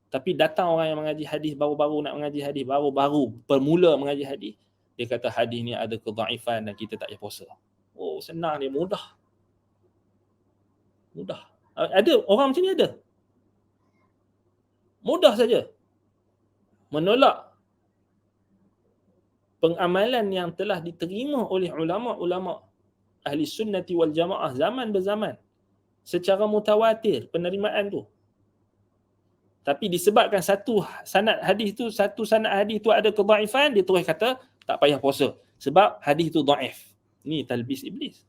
Tapi datang orang yang mengaji hadis baru-baru, nak mengaji hadis baru-baru, bermula mengaji hadis, dia kata hadis ni ada kedhaifan dan kita tak payah puasa. Oh, senang dia, mudah. Ada orang macam ni ada. Mudah saja menolak pengamalan yang telah diterima oleh ulama-ulama ahli sunnati wal jamaah zaman berzaman secara mutawatir penerimaan tu. Tapi disebabkan satu sanad hadis tu ada kedhaifan, dia terus kata tak payah puasa sebab hadis tu dhaif. Ni talbis iblis.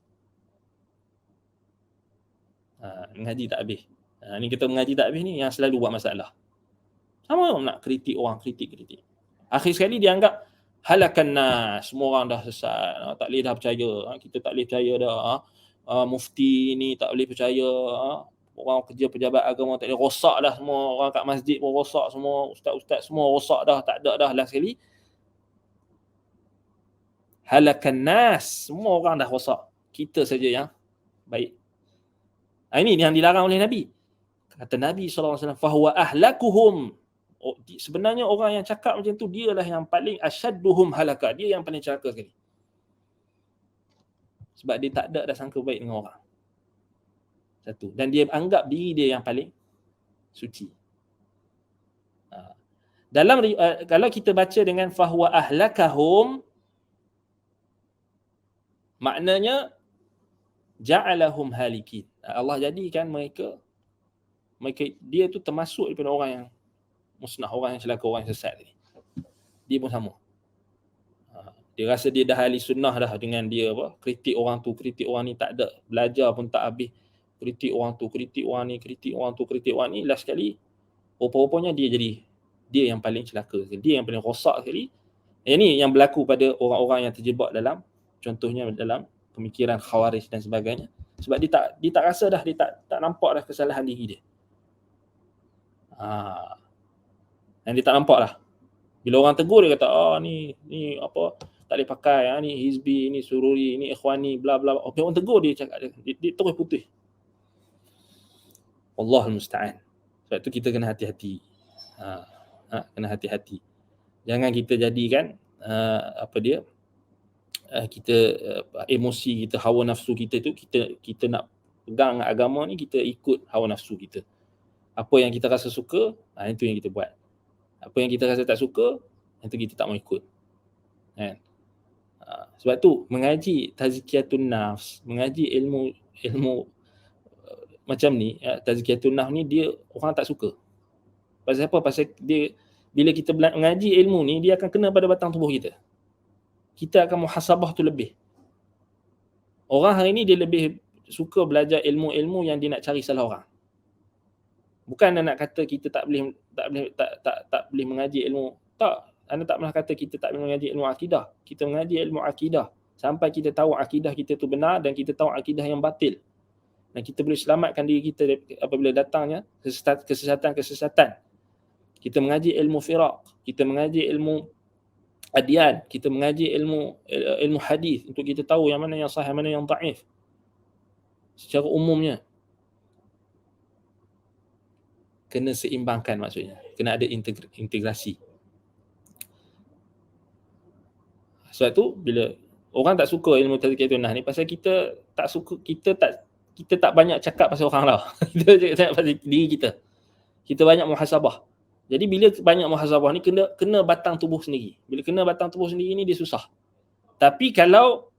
Mengaji tak habis. Ni kita mengaji tak habis ni yang selalu buat masalah. Sama nak kritik orang, kritik. Akhir sekali dia anggap halakan nas, semua orang dah sesat, tak boleh dah percaya, kita tak boleh percaya dah. Mufti ni tak boleh percaya, orang kerja pejabat agama tak boleh, rosak dah semua, orang kat masjid pun rosak semua, ustaz-ustaz semua rosak dah, tak ada dah. Last sekali halakan nas, semua orang dah rosak, kita saja yang baik. Ini yang dilarang oleh Nabi. Kata Nabi SAW, fahuwa ahlakuhum. Sebenarnya orang yang cakap macam tu, dialah yang paling asyadduhum halaka, dia yang paling celaka sekali. Sebab dia tak ada dah sangka baik dengan orang. Satu. Dan dia anggap diri dia yang paling suci. Dalam kalau kita baca dengan fahuwa ahlakahum, maknanya ja'alahum halikin. Allah jadikan mereka dia tu termasuk daripada orang yang musnah, orang yang celaka, orang yang sesat ni. Dia pun sama. Dia rasa dia dah ahli sunnah dah dengan dia kritik orang tu, kritik orang ni, tak ada belajar pun tak habis. Kritik orang tu, kritik orang ni, kritik orang tu, kritik orang ni, last sekali rupa-rupanya dia yang paling celaka, dia yang paling rosak sekali. Ini yang berlaku pada orang-orang yang terjebak dalam, contohnya dalam pemikiran khawarij dan sebagainya. Sebab dia tak rasa dah, dia tak nampak dah kesalahan diri dia. Dan dia tak nampak lah. Bila orang tegur dia kata, ni apa, tak boleh pakai, ni hizbi, ni sururi, ni ikhwani, bla bla. Orang tegur dia cakap, dia terus putih. Allahul musta'an. Sebab tu kita kena hati-hati. Kena hati-hati. Jangan kita jadikan kita emosi kita, hawa nafsu kita tu, kita nak pegang agama ni, kita ikut hawa nafsu kita. Apa yang kita rasa suka, itu yang kita buat. Apa yang kita rasa tak suka, itu kita tak mau ikut. Kan? Sebab tu mengaji tazkiyatun nafs, mengaji ilmu macam ni, tazkiyatun nafs ni, dia orang tak suka. Pasal apa? Pasal dia, bila kita mengaji ilmu ni, dia akan kena pada batang tubuh kita. Kita akan muhasabah tu lebih. Orang hari ni dia lebih suka belajar ilmu-ilmu yang dia nak cari salah orang. Bukan nak kata kita tak boleh mengaji ilmu. Tak, anda tak pernah kata kita tak boleh mengaji ilmu akidah. Kita mengaji ilmu akidah sampai kita tahu akidah kita tu benar dan kita tahu akidah yang batil. Dan kita boleh selamatkan diri kita apabila datangnya kesesatan. Kita mengaji ilmu firaq, kita mengaji ilmu adian, kita mengaji ilmu hadis untuk kita tahu yang mana yang sahih, mana yang dhaif. Secara umumnya kena seimbangkan, maksudnya kena ada integrasi. Sebab tu bila orang tak suka ilmu tazkiyatun nafs ni, pasal kita tak suka, kita tak banyak cakap pasal orang lah. Kita cakap pasal diri kita. Kita banyak muhasabah. Jadi bila banyak muhasabah ni, kena batang tubuh sendiri. Bila kena batang tubuh sendiri ni, dia susah. Tapi kalau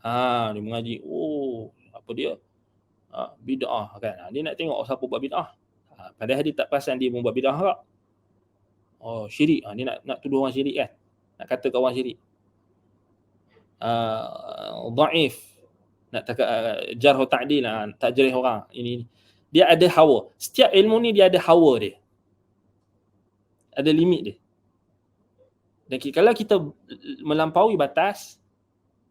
dia mengaji, apa dia, bid'ah kan, dia nak tengok siapa buat bid'ah. Padahal dia tak perasan dia buat bid'ah tak. Syirik, dia nak tuduh orang syirik kan, nak kata kat orang syirik. Dhaif, nak jarh ta'dil, tak jarih orang. Ini dia ada hawa. Setiap ilmu ni dia ada hawa dia, ada limit dia. Dan kalau kita melampaui batas,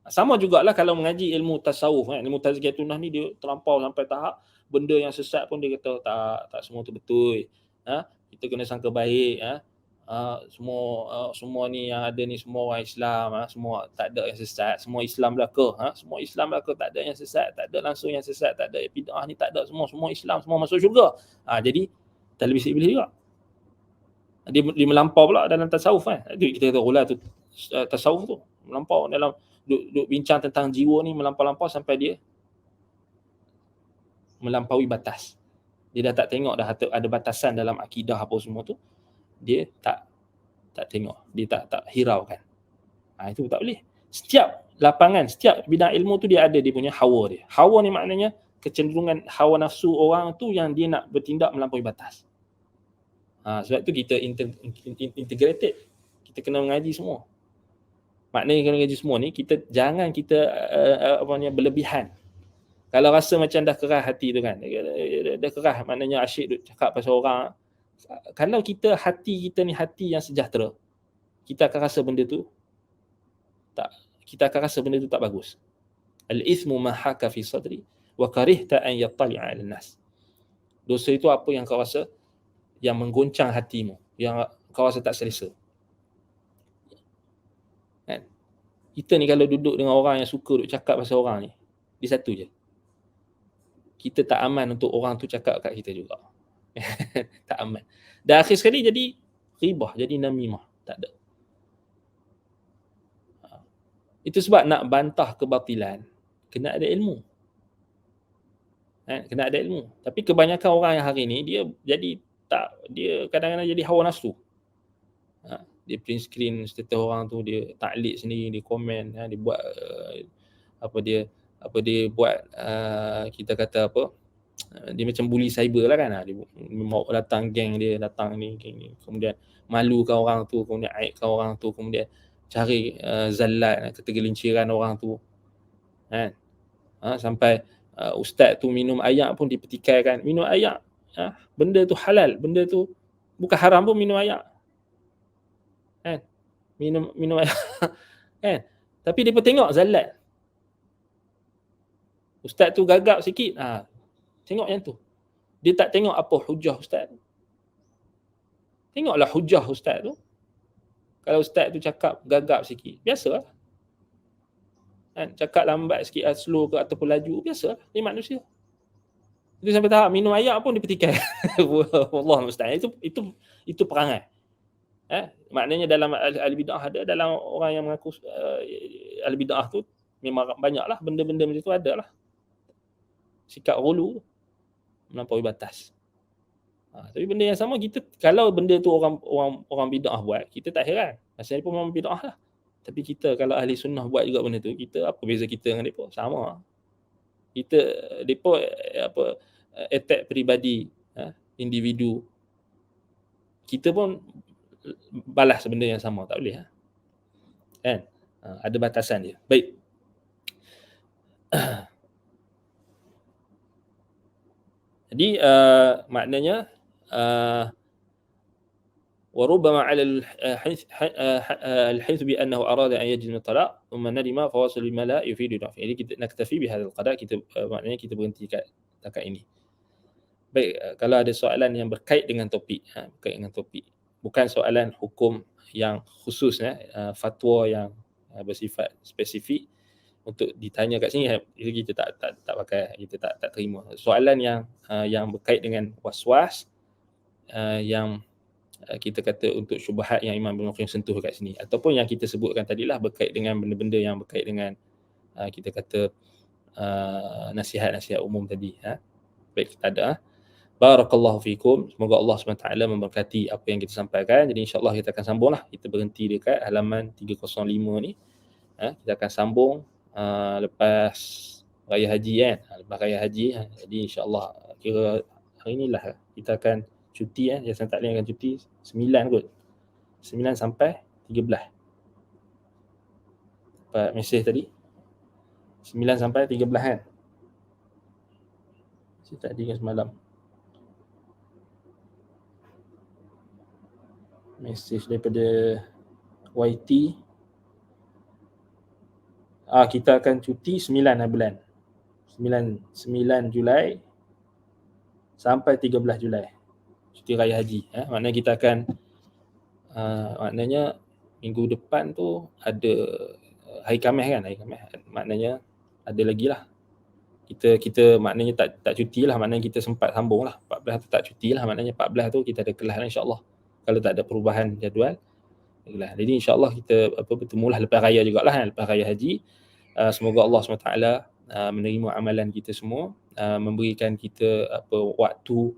sama jugalah kalau mengaji ilmu tasawuf kan, ilmu tazkiyatun nafs ni dia terlampau sampai tahap benda yang sesat pun dia kata tak semua tu betul. Kita kena sangka baik. Semua ni yang ada ni semua orang Islam, semua tak ada yang sesat, semua Islam belaka. Semua Islam belaka, tak ada yang sesat, tak ada langsung yang sesat, tak ada bid'ah ni, tak ada, semua Islam, semua masuk syurga. Jadi talbis iblis juga. Dia melampau pula dalam tasawuf kan. Itu kita kata ulah tu tasawuf tu melampau dalam duk bincang tentang jiwa ni, melampau-lampau sampai dia melampaui batas. Dia dah tak tengok dah ada batasan dalam akidah apa semua tu. Dia tak tengok, dia tak hiraukan. Itu tak boleh. Setiap lapangan, setiap bidang ilmu tu dia ada dia punya hawa dia. Hawa ni maknanya kecenderungan hawa nafsu orang tu yang dia nak bertindak melampaui batas. Sebab tu kita integrated. Kita kena mengaji semua. Maknanya kena mengaji semua ni, jangan kita berlebihan. Kalau rasa macam dah kerah hati tu kan, dah kerah maknanya asyik duk cakap pasal orang. Kalau hati kita ni hati yang sejahtera, kita akan rasa benda tu tak bagus. Al-ithmu ma haka fi sadri wa karihta an yattali'a 'ala nas. Dosa itu apa yang kau rasa yang menggoncang hatimu, yang kau rasa tak selesa. Kan? Kita ni kalau duduk dengan orang yang suka duk cakap pasal orang ni, di satu je. Kita tak aman untuk orang tu cakap kat kita juga. Tak aman. Dan akhir sekali jadi ribah, jadi namimah. Tak ada. Itu sebab nak bantah kebatilan, kena ada ilmu. Kena ada ilmu. Tapi kebanyakan orang yang hari ni, dia kadang-kadang jadi hawa nafsu. Dia print screen status orang tu, dia taklid sendiri, dia komen, dia buat dia buat kita kata apa, dia macam bully cyber lah kan. Dia mau datang geng dia, datang ni, kemudian malukan orang tu, kemudian aibkan orang tu, kemudian cari zallat, ketergelinciran orang tu kan. Sampai ustaz tu minum ayak pun dipertikaikan. Minum ayak, benda tu halal, benda tu bukan haram pun minum ayak kan. Minum ayak kan. Tapi dia pun tengok zallat. Ustaz tu gagap sikit, tengok yang tu. Dia tak tengok apa hujah ustaz tu. Tengoklah hujah ustaz tu. Kalau ustaz tu cakap gagap sikit, biasalah. Kan? Cakap lambat sikit, slow ke ataupun laju, biasalah. Dia manusia. Itu sampai tahap minum ayak pun dipetikai. Wallah musta'an. Itu perangai. Maknanya dalam ahli bid'ah ada, dalam orang yang mengaku ahli bid'ah tu memang banyaklah benda-benda macam tu ada lah. Sikap ghulu, melampaui batas. Tapi benda yang sama kita, kalau benda tu orang bid'ah buat, kita tak heran. Pasal dia pun memang bid'ah lah. Tapi kita kalau ahli sunnah buat juga benda tu, kita apa beza kita dengan depa? Sama. Kita depa attack peribadi, individu. Kita pun balas benda yang sama, tak boleh kan? Ada batasan dia. Baik. Jadi maknanya وربما على الحيث بأنه أراد أن يجزم الطلاق ثم ندم فواصل بما لا يفيد نفعه. Jadi kita naktafi bihadzal qada, maknanya kita berhenti kat takat ini. Baik, kalau ada soalan yang berkait dengan topik, bukan soalan hukum yang khusus, fatwa yang bersifat spesifik untuk ditanya kat sini, kita tak pakai, kita tak terima. Soalan yang berkait dengan was-was, yang kita kata untuk syubhat yang Imam Ibn Qayyim sentuh kat sini, ataupun yang kita sebutkan tadilah berkait dengan benda-benda yang berkait dengan kita kata nasihat-nasihat umum tadi. Baik, kita ada. Barakallahu fikum. Semoga Allah SWT memberkati apa yang kita sampaikan. Jadi insya-Allah kita akan sambunglah. Kita berhenti dekat halaman 305 ni. Kita akan sambung lepas raya haji kan. Lepas raya haji. Jadi insya-Allah kira hari inilah kita akan cuti, Yayasan Taklim akan cuti 9 kot. 9 sampai 13. Dapat mesej tadi. 9 sampai 13 kan. Saya tak dengar semalam. Mesej daripada YT. Kita akan cuti 9 bulan. 9 Julai sampai 13 Julai. Cuti raya haji. Maknanya kita akan maknanya minggu depan tu ada hari Khamis kan, hari Khamis. Maknanya ada lagi lah. Kita maknanya tak cuti lah, maknanya kita sempat sambung lah. 14 tu tak cuti lah, maknanya 14 tu kita ada kelas lah insya-Allah. kalau tak ada perubahan jadual. Baiklah. Jadi insya-Allah kita bertemulah lepas raya jugalah, lepas raya haji. Semoga Allah SWT menerima amalan kita semua, memberikan kita waktu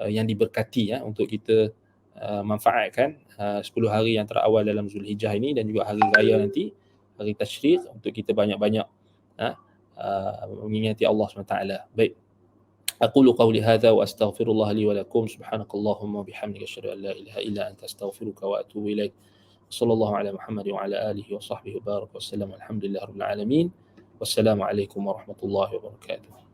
yang diberkati untuk kita manfaatkan 10 hari yang terawal dalam Zulhijjah ini dan juga hari raya nanti, hari Tasyrik, untuk kita banyak-banyak mengingati Allah SWT. Baik. أقول قولي هذا وأستغفر الله لي ولكم. سبحانك اللهم وبحمدك أشهد أن لا إله إلا أنت أستغفرك وأتوب إليك. صلى الله على محمد وعلى آله وصحبه وبارك وسلم. والحمد لله رب العالمين. والسلام عليكم ورحمة الله وبركاته.